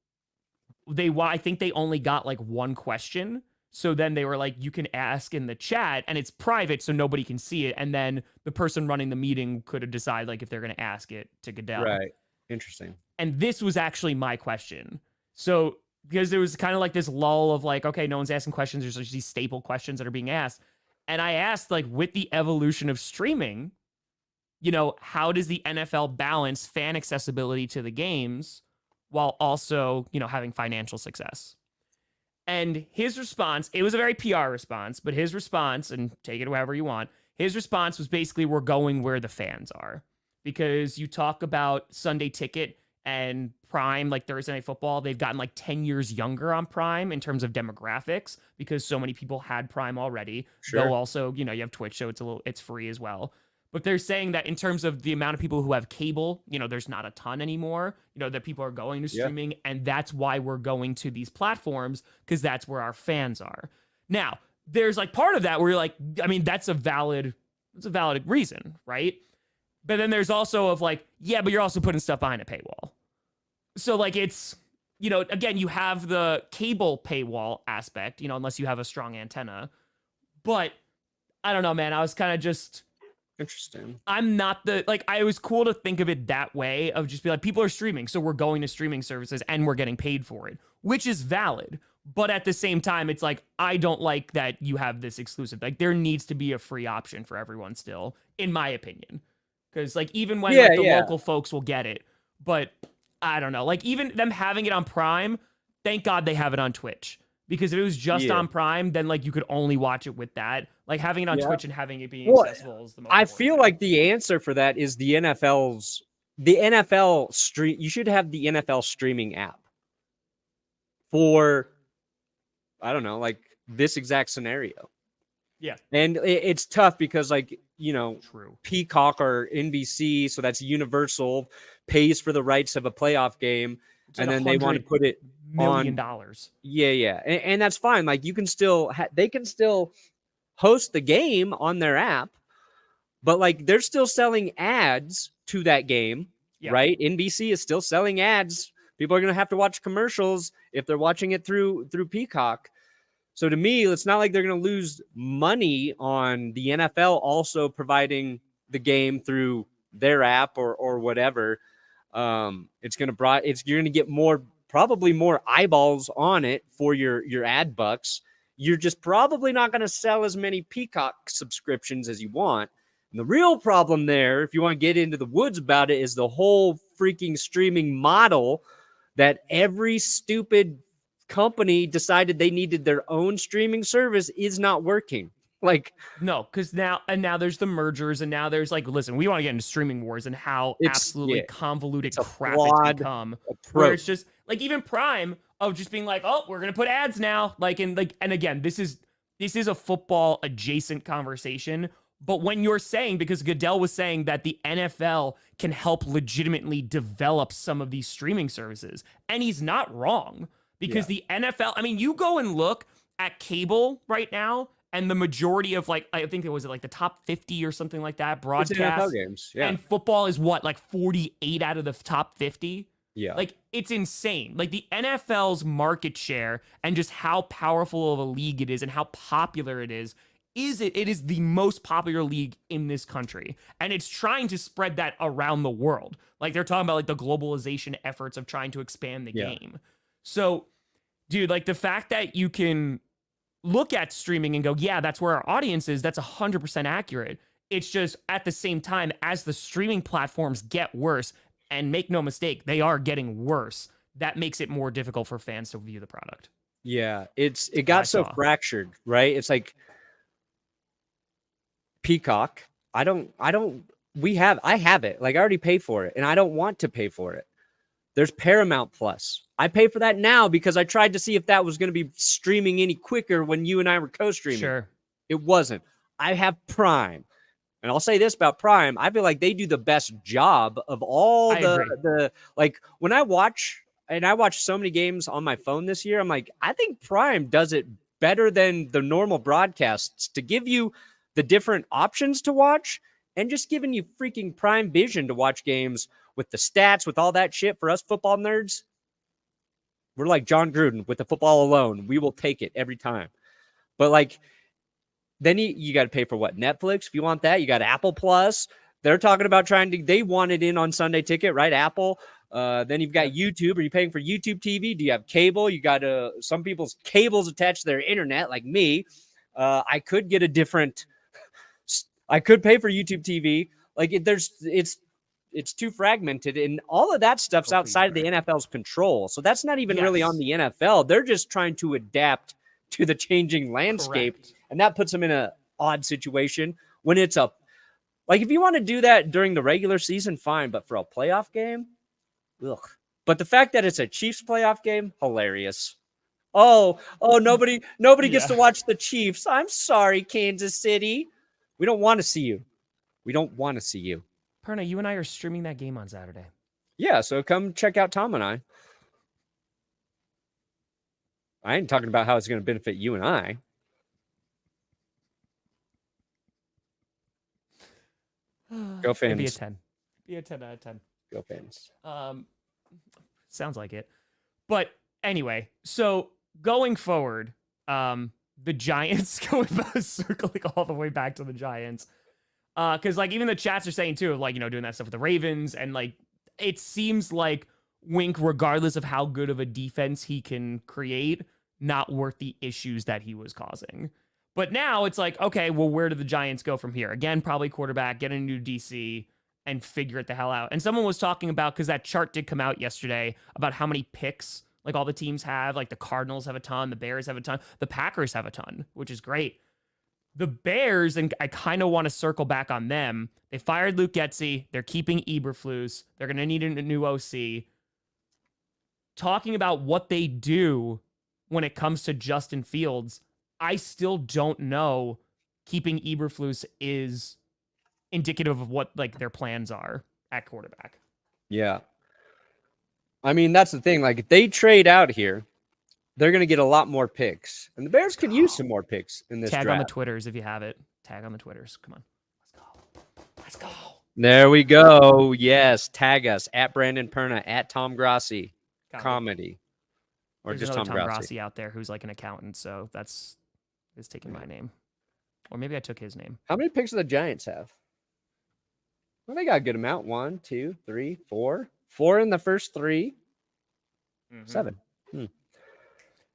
I think they only got like one question. So then they were like, you can ask in the chat, and it's private, so nobody can see it. And then the person running the meeting could decide like if they're going to ask it to Goodell. Right. Interesting. And this was actually my question. So because there was kind of like this lull of like, okay, no one's asking questions. There's just these staple questions that are being asked. And I asked, like, with the evolution of streaming, you know, how does the NFL balance fan accessibility to the games while also, you know, having financial success? And his response, it was a very PR response, but his response, and take it however you want, his response was basically, we're going where the fans are. Because you talk about Sunday Ticket and Prime, like Thursday Night Football, they've gotten like 10 years younger on Prime in terms of demographics because so many people had Prime already. Sure. Though also, you know, you have Twitch, so it's free as well. But they're saying that in terms of the amount of people who have cable, you know, there's not a ton anymore, you know, that people are going to streaming. Yeah. And that's why we're going to these platforms, because that's where our fans are. Now, there's like part of that where you're like, I mean, that's a valid reason, right? But then there's also of like, yeah, but you're also putting stuff behind a paywall. So like it's, you know, again, you have the cable paywall aspect, you know, unless you have a strong antenna. But I don't know, man. I was kind of just... Interesting. I'm not I was cool to think of it that way, of just be like, people are streaming, so we're going to streaming services and we're getting paid for it, which is valid. But at the same time, it's like, I don't like that you have this exclusive. Like, there needs to be a free option for everyone still, in my opinion. Because, like, even when the local folks will get it, but I don't know. Like, even them having it on Prime, thank God they have it on Twitch. Because if it was just on Prime, then, like, you could only watch it with that. Like, having it on Twitch and having it being accessible is the most important feel thing. like the answer for that is the NFL stream. You should have the NFL streaming app for, I don't know, like this exact scenario. Yeah. And it's tough because, like, you know, True. Peacock or NBC, so that's Universal, pays for the rights of a playoff game. It's and like then they want to put it $1 million. Yeah. And that's fine. Like, you can still, they can still host the game on their app, but like they're still selling ads to that game, right? NBC is still selling ads. People are going to have to watch commercials if they're watching it through Peacock. So to me, it's not like they're going to lose money on the NFL also providing the game through their app or whatever. You're going to get probably more eyeballs on it for your ad bucks. You're just probably not going to sell as many Peacock subscriptions as you want. And the real problem there, if you want to get into the woods about it, is the whole freaking streaming model that every stupid company decided they needed their own streaming service is not working. Like, no, because now there's the mergers, and now there's like, listen, we want to get into streaming wars and how absolutely convoluted crap it's become. Where it's just like even Prime of just being like, oh, we're gonna put ads now, and again, this is a football adjacent conversation. But when you're saying, because Goodell was saying that the NFL can help legitimately develop some of these streaming services, and he's not wrong, because the NFL, I mean, you go and look at cable right now. And the majority of, like, I think it was like the top 50 or something like that broadcast NFL games. Yeah. And football is what, like 48 out of the top 50? Yeah. Like, it's insane. Like, the NFL's market share and just how powerful of a league it is and how popular it is the most popular league in this country. And it's trying to spread that around the world. Like, they're talking about, like, the globalization efforts of trying to expand the game. So, dude, like, the fact that you can look at streaming and go, yeah, that's where our audience is, that's 100% accurate. It's just at the same time, as the streaming platforms get worse, and make no mistake, they are getting worse, that makes it more difficult for fans to view the product. Yeah, it got so fractured, right? It's like Peacock. I have it. Like, I already pay for it, and I don't want to pay for it. There's Paramount Plus. I pay for that now because I tried to see if that was going to be streaming any quicker when you and I were co-streaming. Sure. It wasn't. I have Prime. And I'll say this about Prime. I feel like they do the best job of all the like when I watch, and I watch so many games on my phone this year, I'm like, I think Prime does it better than the normal broadcasts to give you the different options to watch and just giving you freaking Prime Vision to watch games with the stats, with all that shit for us football nerds. We're like John Gruden with the football alone. We will take it every time. But like, then you got to pay for what? Netflix. If you want that, you got Apple Plus. They're talking about they want it in on Sunday Ticket, right? Apple. Then you've got YouTube. Are you paying for YouTube TV? Do you have cable? You got some people's cables attached to their internet, like me. I could get a different. I could pay for YouTube TV. Like it's too fragmented, and all of that stuff's outside of the NFL's control. So that's not even really on the NFL. They're just trying to adapt to the changing landscape. Correct. And that puts them in an odd situation when it's like if you want to do that during the regular season, fine. But for a playoff game, ugh. But the fact that it's a Chiefs playoff game, hilarious. Oh, nobody gets to watch the Chiefs. I'm sorry, Kansas City. We don't want to see you. We don't want to see you. Perna, you and I are streaming that game on Saturday. Yeah, so come check out Tom and I. I ain't talking about how it's going to benefit you and I. Go Fins. It'd be a 10. Be a 10 out of 10. Go Fins. Sounds like it. But anyway, so going forward, the Giants, circling all the way back to the Giants. Because like even the chats are saying too, of like, doing that stuff with the Ravens, and like it seems like Wink, regardless of how good of a defense he can create, not worth the issues that he was causing. But now it's like, okay, well, where do the Giants go from here? Again, probably quarterback, get a new DC, and figure it the hell out. And someone was talking about, because that chart did come out yesterday, about how many picks like all the teams have. Like the Cardinals have a ton, the Bears have a ton, the Packers have a ton, which is great. The Bears, and I kind of want to circle back on them. They fired Luke Getsy. They're keeping Eberflus. They're going to need a new OC. Talking about what they do when it comes to Justin Fields, I still don't know keeping Eberflus is indicative of what like their plans are at quarterback. Yeah. I mean, that's the thing. Like if they trade out here, they're going to get a lot more picks. And the Bears could use some more picks in this Tag draft. on the Twitters if you have it. Tag on the Twitters. Come on. Let's go. There we go. Yes. Tag us at Brandon Perna, at Tom Grossi Comedy. Or There's just Tom Grossi. Grossi out there who's like an accountant, so is taking my name. Or maybe I took his name. How many picks do the Giants have? Well, they got a good amount. 1, 2, 3, 4. 4 in the first 3. 7.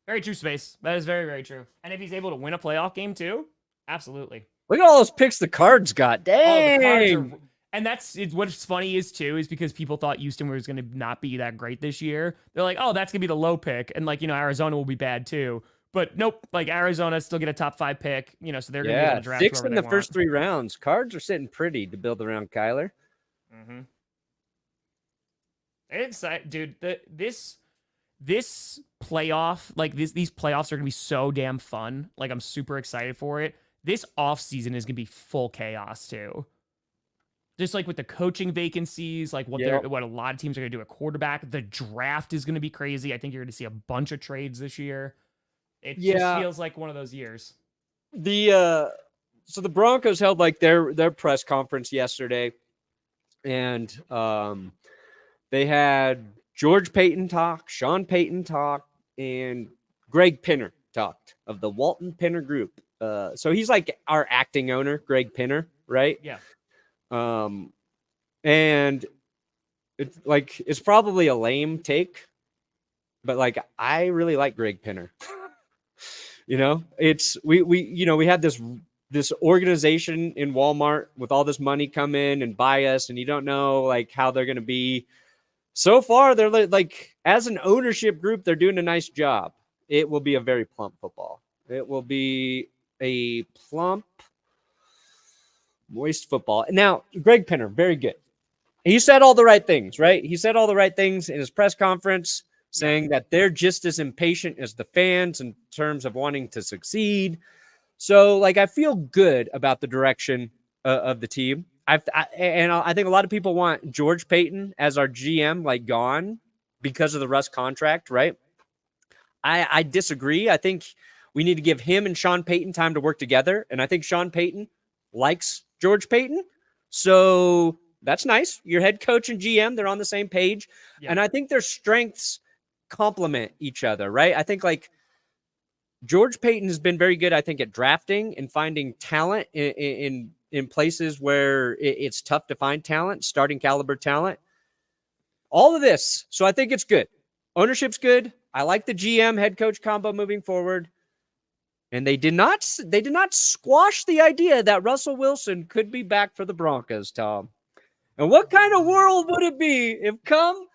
Very true, Space. That is very, very true. And if he's able to win a playoff game too, absolutely. Look at all those picks the Cards got. Dang. The Cards are, and what's funny is because people thought Houston was going to not be that great this year. They're like, oh, that's going to be the low pick. And like, Arizona will be bad too. But nope, like Arizona still get a top 5 pick, so they're going to be able to draft 6 in the first want. 3 rounds. Cards are sitting pretty to build around Kyler. It's dude, this playoff, like these playoffs are going to be so damn fun. Like I'm super excited for it. This offseason is going to be full chaos too. Just like with the coaching vacancies, like what a lot of teams are going to do at quarterback. The draft is going to be crazy. I think you're going to see a bunch of trades this year. It just feels like one of those years. So the Broncos held like their press conference yesterday, and they had George Payton talk, Sean Payton talk, and Greg Pinner talked of the Walton Pinner Group. So he's like our acting owner, Greg Pinner, right? Yeah. And it's probably a lame take, but like I really like Greg Pinner. It's we had this organization in Walmart with all this money come in and buy us, and you don't know like how they're going to be. So far, they're like as an ownership group, they're doing a nice job. It will be a very plump football. It will be a plump, moist football. Now, Greg Pinner, very good. He said all the right things, right? He said all the right things in his press conference, saying that they're just as impatient as the fans in terms of wanting to succeed. So, like, I feel good about the direction of the team. I think a lot of people want George Payton as our GM, like, gone because of the Russ contract, right? I disagree. I think we need to give him and Sean Payton time to work together. And I think Sean Payton likes George Payton. So that's nice. Your head coach and GM, they're on the same page. Yeah. And I think their strengths complement each other, right? I think, like, George Payton has been very good, I think, at drafting and finding talent in places where it's tough to find talent, starting caliber talent. All of this. So I think it's good. Ownership's good. I like the GM head coach combo moving forward. And they did not squash the idea that Russell Wilson could be back for the Broncos, Tom. And what kind of world would it be if come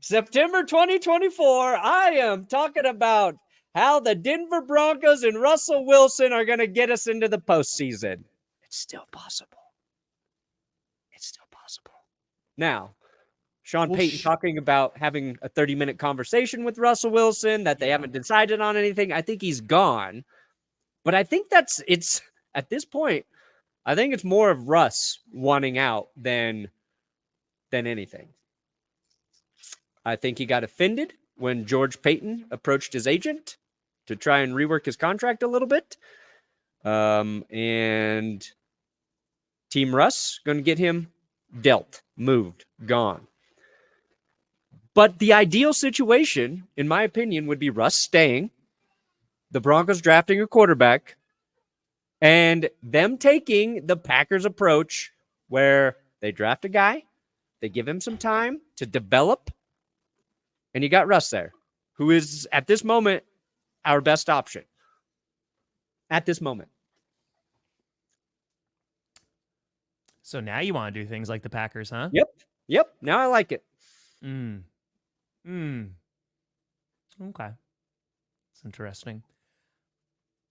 September 2024, I am talking about how the Denver Broncos and Russell Wilson are going to get us into the postseason? It's still possible. It's still possible. Now, Sean Payton talking about having a 30-minute conversation with Russell Wilson, that they haven't decided on anything. I think he's gone. But I think it's at this point, I think it's more of Russ wanting out than anything. I think he got offended when George Payton approached his agent to try and rework his contract a little bit. And Team Russ going to get him dealt, moved, gone. But the ideal situation, in my opinion, would be Russ staying, the Broncos drafting a quarterback, and them taking the Packers approach where they draft a guy, they give him some time to develop, and you got Russ there, who is, at this moment, our best option. At this moment. So now you want to do things like the Packers, huh? Yep. Now I like it. Okay. It's interesting.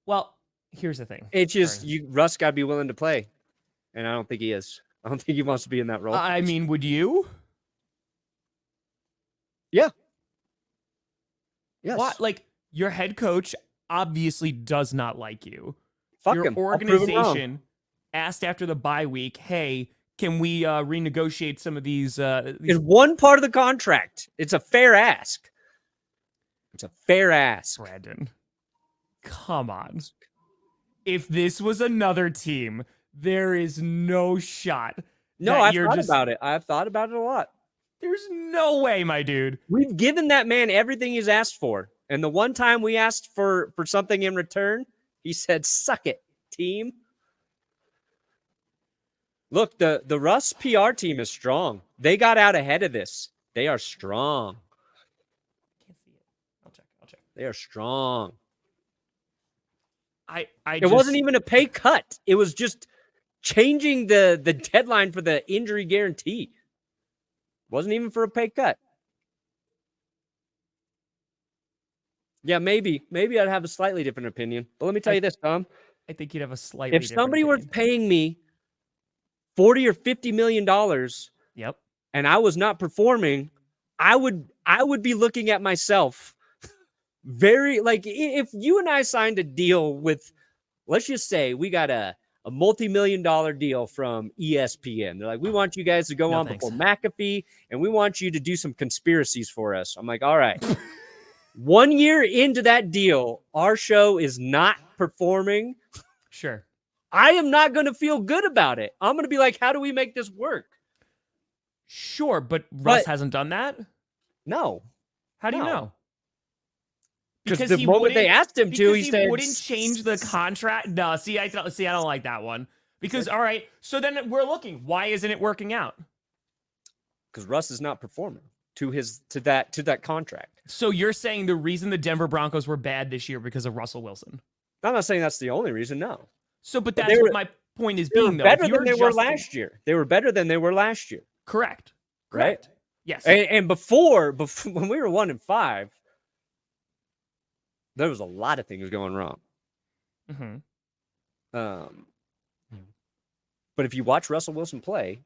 Well, here's the thing. It's just Russ got to be willing to play, and I don't think he is. I don't think he wants to be in that role. I mean, would you? Yeah. Yes. What? Like, your head coach obviously does not like you. Fuck your him. Organization asked after the bye week, hey, can we renegotiate some of these? It's one part of the contract. It's a fair ask. Brandon, come on. If this was another team, there is no shot. No, I've thought about it. I've thought about it a lot. There's no way, my dude. We've given that man everything he's asked for. And the one time we asked for something in return, he said, suck it, team. Look, the Russ PR team is strong. They got out ahead of this. They are strong. Can't see it. I'll check. They are strong. It wasn't even a pay cut. It was just changing the deadline for the injury guarantee. Wasn't even for a pay cut. Yeah, maybe I'd have a slightly different opinion. But let me tell you this, Tom. I think you'd have a slightly different somebody opinion. Were paying me $40 or $50 million, yep, and I was not performing, I would be looking at myself very, like, if you and I signed a deal with, let's just say we got a multi-million-dollar deal from ESPN. They're like, we want you guys to go on before McAfee, and we want you to do some conspiracies for us. I'm like, all right. 1 year into that deal, our show is not performing. Sure. I am not going to feel good about it. I'm going to be like, how do we make this work? Sure, but Russ hasn't done that? No. How do you know? Because the moment they asked him to, he said... wouldn't change the contract. No, see, I don't like that one. Because, all right, so then we're looking. Why isn't it working out? Because Russ is not performing to that contract. So you're saying the reason the Denver Broncos were bad this year because of Russell Wilson? I'm not saying that's the only reason, no. So, but that's what my point is being, though. Better than they were last year. They were better than they were last year. Correct. Right? Yes. And before when we were 1-5, there was a lot of things going wrong. Mm-hmm. But if you watch Russell Wilson play,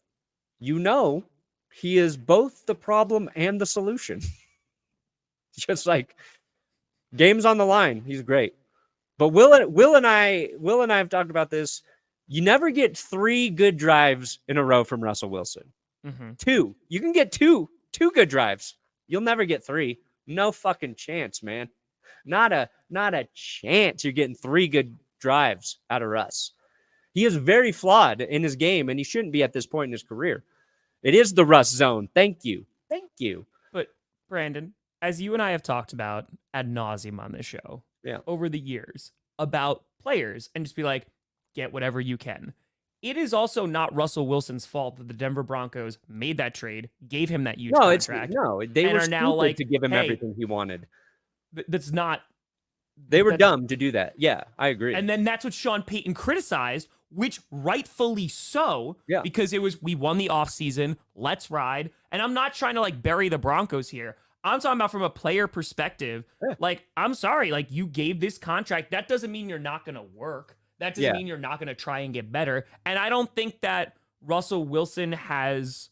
you know, he is both the problem and the solution. Just like games on the line, he's great. But Will and I have talked about this. You never get 3 good drives in a row from Russell Wilson. Mm-hmm. 2. You can get two good drives. You'll never get 3. No fucking chance, man. Not a chance you're getting 3 good drives out of Russ. He is very flawed in his game, and he shouldn't be at this point in his career. It is the Russ zone. Thank you. But Brandon, as you and I have talked about ad nauseum on this show over the years about players and just be like, get whatever you can. It is also not Russell Wilson's fault that the Denver Broncos made that trade, gave him that huge contract. They were are now like to give him everything he wanted. That's not. They were dumb to do that. Yeah, I agree. And then that's what Sean Payton criticized, which rightfully so, because it was, we won the offseason, let's ride. And I'm not trying to like bury the Broncos here. I'm talking about from a player perspective. Yeah. Like, I'm sorry, like you gave this contract. That doesn't mean you're not going to work. That doesn't mean you're not going to try and get better. And I don't think that Russell Wilson has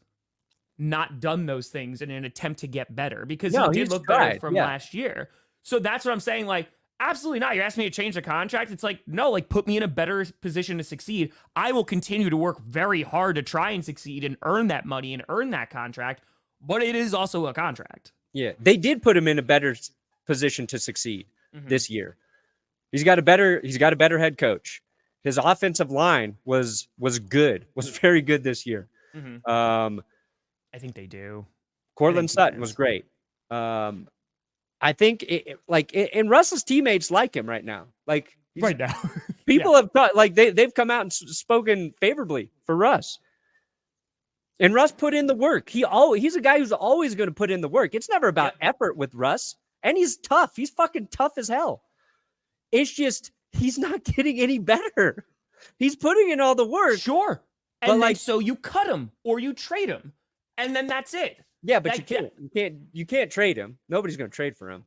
not done those things in an attempt to get better, because he did look better from last year. So that's what I'm saying. Like, absolutely not. You're asking me to change the contract. It's like, no, like put me in a better position to succeed. I will continue to work very hard to try and succeed and earn that money and earn that contract. But it is also a contract. Yeah. They did put him in a better position to succeed this year. He's got a better head coach. His offensive line was very good this year. I think they do. Cortland Sutton was great. I think and Russ's teammates like him right now. Like right now, people have thought like they've come out and spoken favorably for Russ. And Russ put in the work. He's a guy who's always going to put in the work. It's never about effort with Russ, and he's tough. He's fucking tough as hell. It's just he's not getting any better. He's putting in all the work. Sure. And then so you cut him or you trade him, and then that's it. Yeah, but you can't trade him. Nobody's going to trade for him.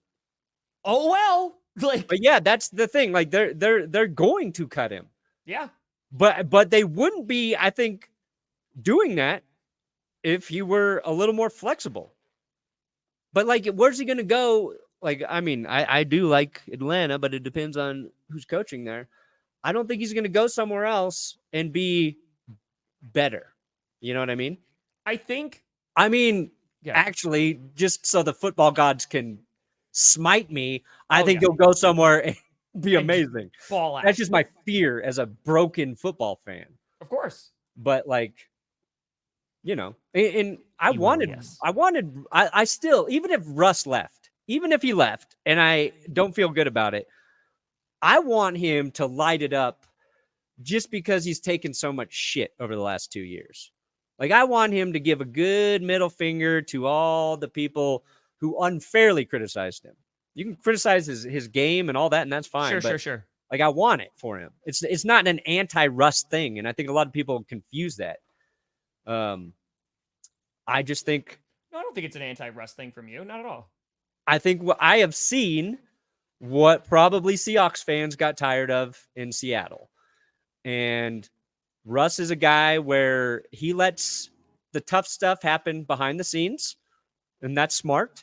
Oh well, but yeah, that's the thing. Like they're going to cut him. Yeah. But they wouldn't be, I think, doing that if he were a little more flexible. But like, where's he going to go? Like, I mean, I do like Atlanta, but it depends on who's coaching there. I don't think he's going to go somewhere else and be better. You know what I mean? Actually, just so the football gods can smite me, I think he'll go somewhere and be amazing. That's just my fear as a broken football fan. Of course. But like, you know, and I still, even if Russ left, even if he left, and I don't feel good about it, I want him to light it up just because he's taken so much shit over the last 2 years. Like, I want him to give a good middle finger to all the people who unfairly criticized him. You can criticize his game and all that, and that's fine. Sure. Like, I want it for him. It's not an anti-Russ thing, and I think a lot of people confuse that. I just think... No, I don't think it's an anti-Russ thing from you. Not at all. I think I have seen what probably Seahawks fans got tired of in Seattle. And Russ is a guy where he lets the tough stuff happen behind the scenes, and that's smart.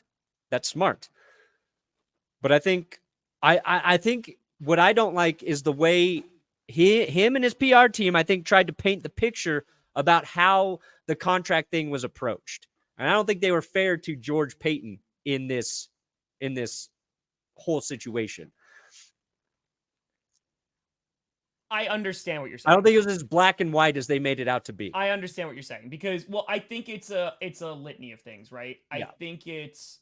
But I think I think what I don't like is the way him and his PR team, I think, tried to paint the picture about how the contract thing was approached. And I don't think they were fair to George Payton in this whole situation. I understand what you're saying. I don't think it was as black and white as they made it out to be. I understand what you're saying because, well, I think it's a litany of things, right? I think it's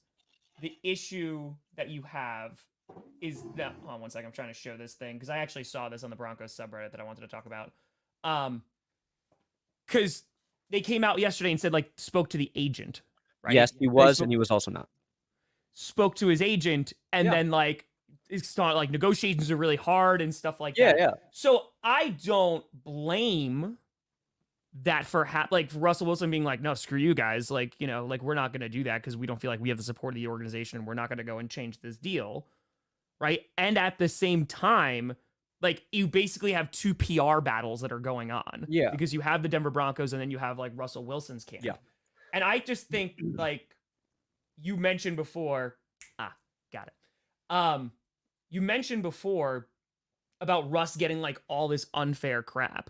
the issue that you have is that. Hold on one second. I'm trying to show this thing because I actually saw this on the Broncos subreddit that I wanted to talk about. Because they came out yesterday and said, like, spoke to the agent, right? Yes, he was, and he was also not. Spoke to his agent, and then, like, it's not like negotiations are really hard and stuff like that. Yeah. So I don't blame that for like Russell Wilson being like, no, screw you guys. Like, you know, like we're not going to do that because we don't feel like we have the support of the organization. And we're not going to go and change this deal. Right. And at the same time, like you basically have two PR battles that are going on. Yeah. Because you have the Denver Broncos and then you have like Russell Wilson's camp. Yeah. And I just think like you mentioned before, got it. You mentioned before about Russ getting like all this unfair crap.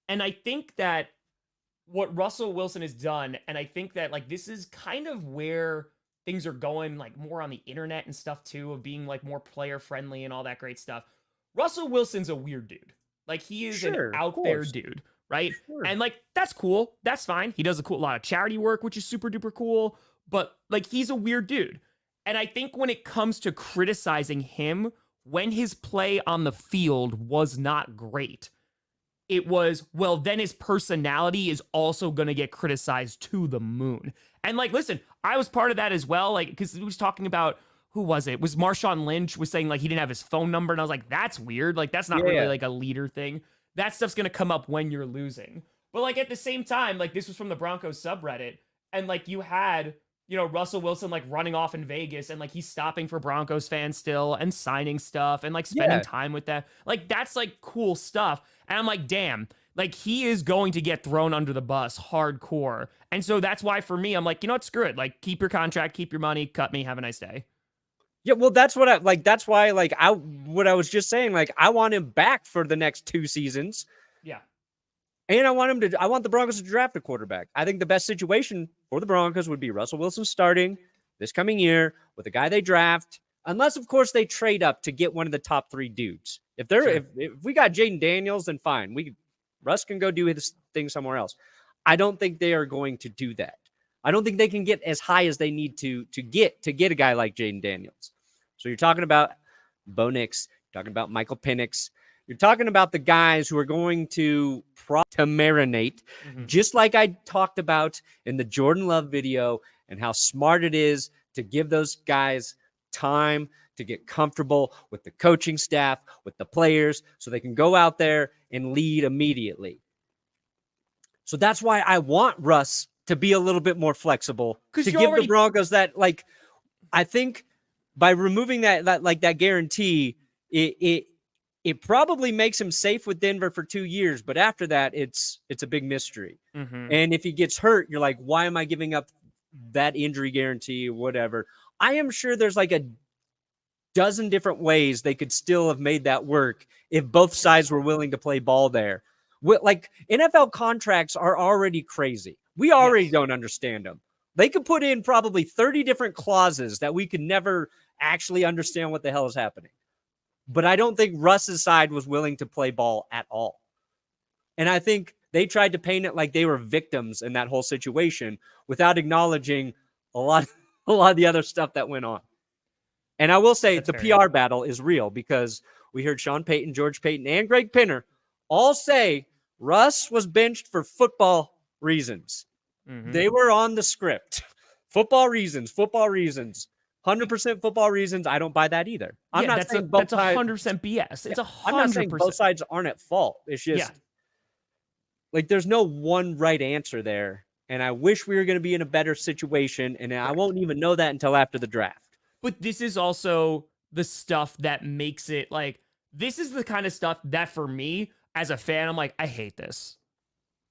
And I think that what Russell Wilson has done, and I think that like this is kind of where things are going, like more on the internet and stuff too, of being like more player friendly and all that great stuff. Russell Wilson's a weird dude. Like he is an out there dude, right? Sure. And like that's cool. That's fine. He does a lot of charity work, which is super duper cool. But like he's a weird dude. And I think when it comes to criticizing him, when his play on the field was not great, it was, well, then his personality is also going to get criticized to the moon. And like, listen, I was part of that as well. Like, because he was talking about, who was it? It was Marshawn Lynch was saying like he didn't have his phone number. And I was like, that's weird. Like, that's not really like a leader thing. That stuff's going to come up when you're losing. But like at the same time, like this was from the Broncos subreddit. And like you had, you know, Russell Wilson like running off in Vegas and like he's stopping for Broncos fans still and signing stuff and like spending time with them. Like that's like cool stuff. And I'm like, damn, like he is going to get thrown under the bus hardcore. And so that's why for me, I'm like, you know what, screw it. Like keep your contract, keep your money, cut me, have a nice day. Yeah, well, that's what I like. That's why, like, what I was just saying, like, I want him back for the next 2 seasons. Yeah. And I want the Broncos to draft a quarterback. I think the best situation for the Broncos would be Russell Wilson starting this coming year with the guy they draft, unless, of course, they trade up to get one of the top 3 dudes. If we got Jaden Daniels, then fine. Russ can go do his thing somewhere else. I don't think they are going to do that. I don't think they can get as high as they need to get a guy like Jaden Daniels. So you're talking about Bo Nix, you're talking about Michael Penix, you're talking about the guys who are going to marinate, just like I talked about in the Jordan Love video, and how smart it is to give those guys time to get comfortable with the coaching staff, with the players, so they can go out there and lead immediately. So that's why I want Russ to be a little bit more flexible, to give the Broncos that, like, I think by removing that guarantee, it probably makes him safe with Denver for 2 years. But after that, it's a big mystery. And if he gets hurt, you're like, why am I giving up that injury guarantee or whatever? I am sure there's like a dozen different ways they could still have made that work if both sides were willing to play ball there. Like, NFL contracts are already crazy. We already don't understand them. They could put in probably 30 different clauses that we could never actually understand what the hell is happening. But I don't think Russ's side was willing to play ball at all. And I think they tried to paint it like they were victims in that whole situation without acknowledging a lot of the other stuff that went on. And I will say the PR battle is real, because we heard Sean Payton, George Payton, and Greg Pinner all say Russ was benched for football reasons. They were on the script. Football reasons. 100% football reasons. I don't buy that either. I'm not saying that's 100% BS. It's 100%. I'm not saying both sides aren't at fault. It's just like there's no one right answer there. And I wish we were going to be in a better situation. And I won't even know that until after the draft. But this is also the stuff that makes it like, this is the kind of stuff that for me as a fan, I'm like, I hate this.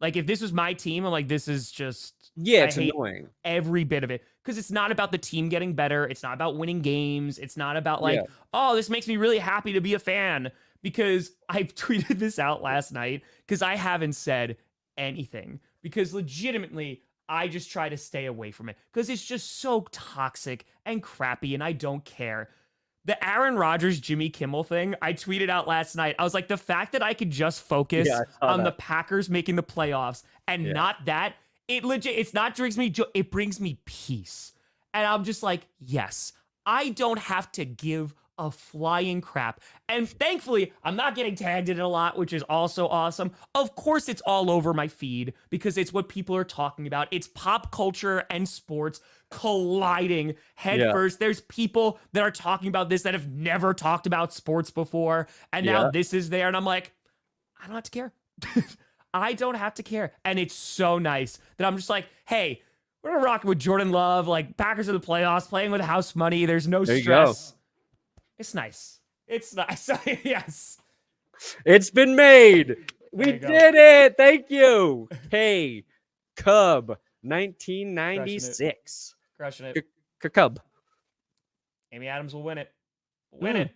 Like, if this was my team, I'm like, this is just... it's annoying. Every bit of it. Because it's not about the team getting better. It's not about winning games. It's not about, like, oh, this makes me really happy to be a fan. Because I tweeted this out last night. Because I haven't said anything. Because legitimately, I just try to stay away from it. Because it's just so toxic and crappy, and I don't care. The Aaron Rodgers, Jimmy Kimmel thing, I tweeted out last night. I was like, the fact that I could just focus on the Packers making the playoffs and not that, it's not brings me joy, it brings me peace. And I'm just like, yes, I don't have to give a flying crap. And thankfully, I'm not getting tagged in it a lot, which is also awesome. Of course, it's all over my feed because it's what people are talking about. It's pop culture and sports colliding headfirst. There's people that are talking about this that have never talked about sports before. And now this is there. And I'm like, I don't have to care. I don't have to care. And it's so nice that I'm just like, hey, we're going to rock with Jordan Love. Like, Packers in the playoffs, playing with house money. There's no stress. It's nice. It's nice. Yes. It's been made. We There you go. did it. Thank you. Hey, Cub, 1996. Crushing it. Cub. Amy Adams will win it. Win it.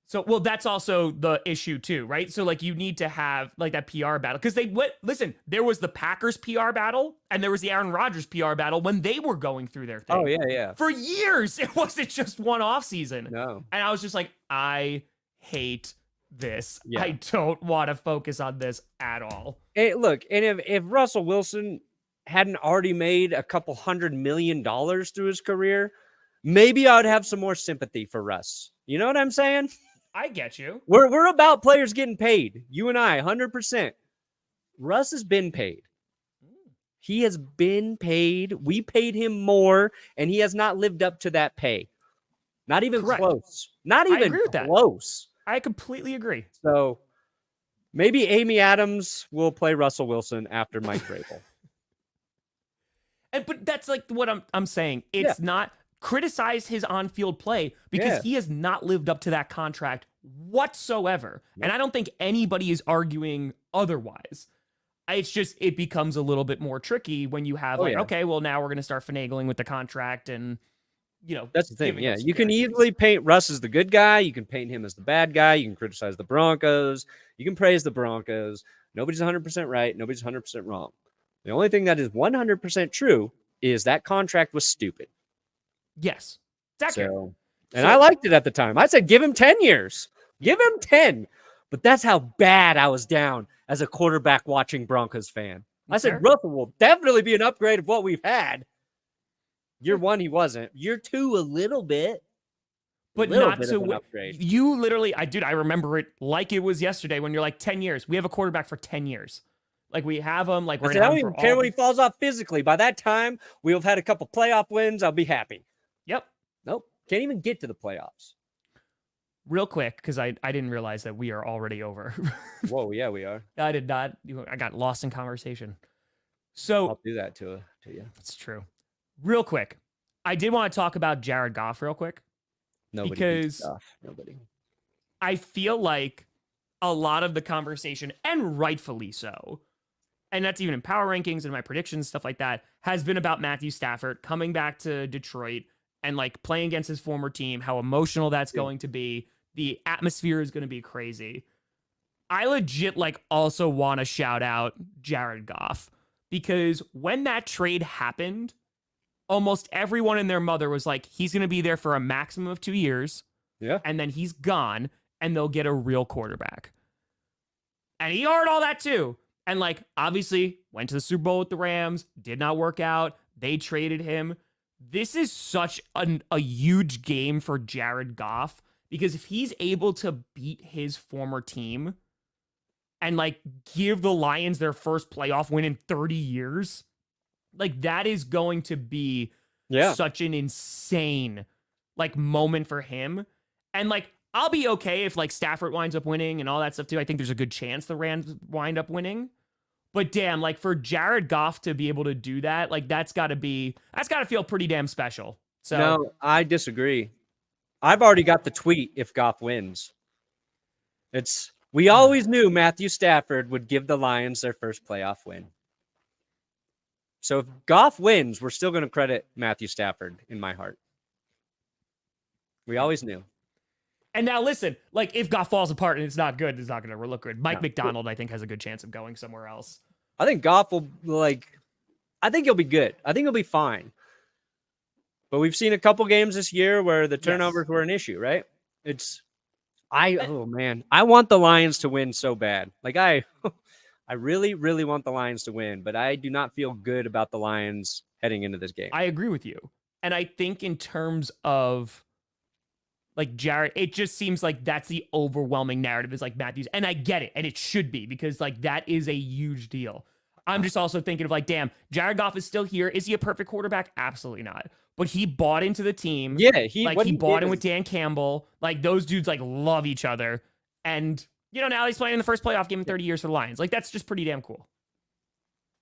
So, well, that's also the issue too, right? So, like, you need to have like that PR battle because listen, there was the Packers PR battle and there was the Aaron Rodgers PR battle when they were going through their thing. Oh, yeah. For years, it wasn't just one off season. No. And I was just like, I hate this. Yeah. I don't want to focus on this at all. Hey, look, and if Russell Wilson hadn't already made a couple $100 million through his career, maybe I would have some more sympathy for Russ. You know what I'm saying? I get you. We're about players getting paid. You and I, 100%. Russ has been paid. He has been paid. We paid him more, and he has not lived up to that pay. Not even Correct. Close. Not even agree with that. close. I completely agree. So maybe Amy Adams will play Russell Wilson after Mike Vrabel. But that's like what I'm saying. It's not criticize his on-field play because he has not lived up to that contract whatsoever. And I don't think anybody is arguing otherwise. It's just, it becomes a little bit more tricky when you have okay, well, now we're going to start finagling with the contract and, you know. That's the thing. Yeah. You can easily paint Russ as the good guy. You can paint him as the bad guy. You can criticize the Broncos. You can praise the Broncos. Nobody's 100% right. Nobody's 100% wrong. The only thing that is 100% true is that contract was stupid. Yes. Exactly. And I liked it at the time. I said, give him 10 years. Give him 10. But that's how bad I was down as a quarterback watching Broncos fan. I said, Russell will definitely be an upgrade of what we've had. Year 1, he wasn't. Year 2, a little bit. But not to upgrade. You literally, I remember it like it was yesterday when you're like 10 years. We have a quarterback for 10 years. Like we have him. Like we're going to have him for all. I don't even care when he falls off physically. By that time, we'll have had a couple playoff wins. I'll be happy. Yep. Nope. Can't even get to the playoffs. Real quick, because I didn't realize that we are already over. Whoa, yeah, we are. I did not. I got lost in conversation. So I'll do that to you. It's true. Real quick, I did want to talk about Jared Goff real quick. Because nobody. I feel like a lot of the conversation, and rightfully so, and that's even in power rankings and my predictions, stuff like that, has been about Matthew Stafford coming back to Detroit and like playing against his former team, how emotional that's going to be. The atmosphere is going to be crazy. I legit like also want to shout out Jared Goff because when that trade happened, almost everyone and their mother was like, he's going to be there for a maximum of 2 years. Yeah. And then he's gone and they'll get a real quarterback. And he heard all that too. And like, obviously went to the Super Bowl with the Rams, did not work out. They traded him. This is such a huge game for Jared Goff because if he's able to beat his former team and like give the Lions their first playoff win in 30 years, like that is going to be such an insane like moment for him. And like, I'll be okay if like Stafford winds up winning and all that stuff too. I think there's a good chance the Rams wind up winning. But damn, like for Jared Goff to be able to do that, like that's got to feel pretty damn special. So no, I disagree. I've already got the tweet if Goff wins. We always knew Matthew Stafford would give the Lions their first playoff win. So if Goff wins, we're still going to credit Matthew Stafford in my heart. We always knew. And now listen, like if Goff falls apart and it's not good, it's not going to look good. Mike McDonald, I think, has a good chance of going somewhere else. I think Goff will I think he'll be good. I think he'll be fine. But we've seen a couple games this year where the turnovers were an issue, right? Oh man, I want the Lions to win so bad. Like I really, really want the Lions to win, but I do not feel good about the Lions heading into this game. I agree with you. And I think in terms of like Jared, it just seems like that's the overwhelming narrative is like Matthews. And I get it. And it should be because like that is a huge deal. I'm just also thinking of like, damn, Jared Goff is still here. Is he a perfect quarterback? Absolutely not. But he bought into the team. Yeah. He bought in with Dan Campbell. Like those dudes like love each other. And you know, now he's playing in the first playoff game in 30 years for the Lions. Like that's just pretty damn cool.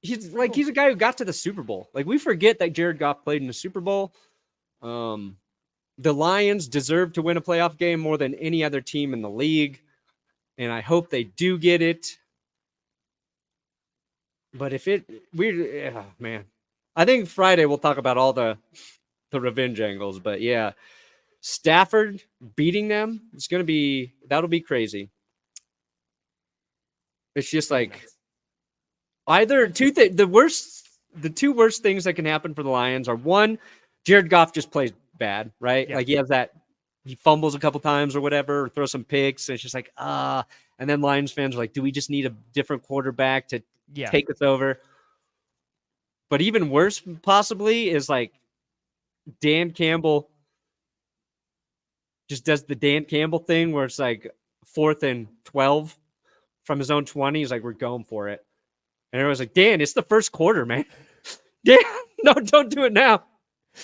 He's a guy who got to the Super Bowl. Like we forget that Jared Goff played in the Super Bowl. The Lions deserve to win a playoff game more than any other team in the league. and I hope they do get it. But if man, I think Friday we'll talk about all the revenge angles. But yeah, Stafford beating them, that'll be crazy. It's just like either the two worst things that can happen for the Lions are, one, Jared Goff just plays bad, right? Yeah. Like he fumbles a couple times or whatever, or throws some picks. And it's just like, and then Lions fans are like, do we just need a different quarterback to take us over? But even worse, possibly, is like Dan Campbell just does the Dan Campbell thing where it's like 4th and 12 from his own 20. He's like, we're going for it. And everyone's like, Dan, it's the first quarter, man. Dan, no, don't do it now.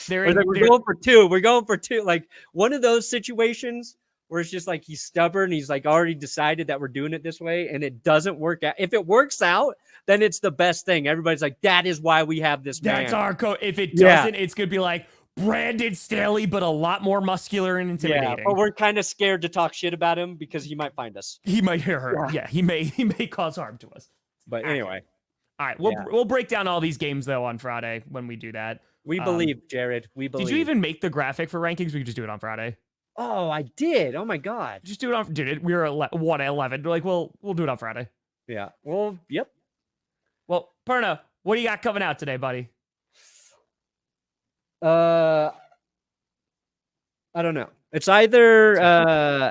We're going for two. We're going for two. Like one of those situations where it's just like he's stubborn. He's like already decided that we're doing it this way, and it doesn't work out. If it works out, then it's the best thing. Everybody's like, that is why we have this man. That's our coach. If it doesn't, it's going to be like Brandon Staley, but a lot more muscular and intimidating. Yeah, but we're kind of scared to talk shit about him because he might find us. He might hear her. Yeah, he may cause harm to us. But anyway. All right, we'll break down all these games, though, on Friday when we do that. We believe, Jared. We believe. Did you even make the graphic for rankings? We could just do it on Friday. Oh, I did. Oh, my God. Just do it on... Dude, we were at 1-11. We're like, we'll do it on Friday. Yeah. Well, yep. Well, Perna, what do you got coming out today, buddy? I don't know. It's either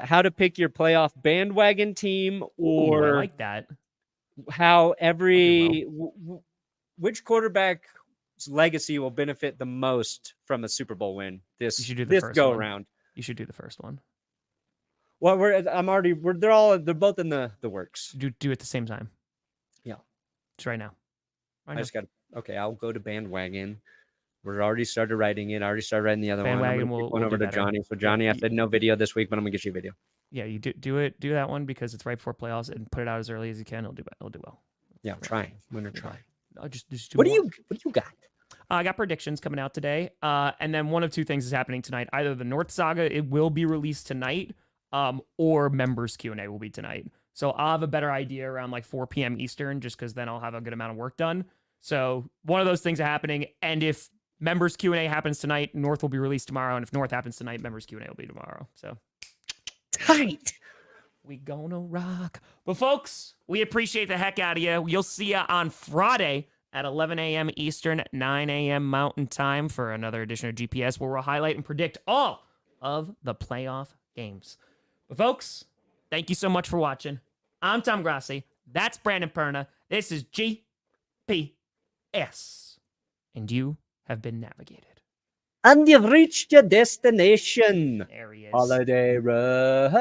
how to pick your playoff bandwagon team or... Ooh, I like that. How which quarterback's legacy will benefit the most from a Super Bowl win this go around. You should do the first one. Well, they're both in the works. Do it at the same time. Yeah. Just right now. I'll go to bandwagon. We're already started writing it. I already started writing the other bandwagon. We'll over to Johnny. So Johnny, I said no video this week, but I'm gonna get you a video. Yeah, you do that one because it's right before playoffs and put it out as early as you can. It'll do well. Yeah, I'm trying. I'm gonna try. I'll just do what do you got? I got predictions coming out today. And then one of two things is happening tonight. Either the North Saga, it will be released tonight, or members Q&A will be tonight. So I'll have a better idea around like 4 p.m. Eastern, just because then I'll have a good amount of work done. So one of those things are happening. And if members Q&A happens tonight, North will be released tomorrow. And if North happens tonight, members Q&A will be tomorrow. So tight. We gonna rock. But folks, we appreciate the heck out of you. You'll see you on Friday at 11 a.m. Eastern, 9 a.m. Mountain Time for another edition of GPS, where we'll highlight and predict all of the playoff games. But folks, thank you so much for watching. I'm Tom Grossi. That's Brandon Perna. This is GPS. And you have been navigated. And you've reached your destination. There he is. Holiday Road.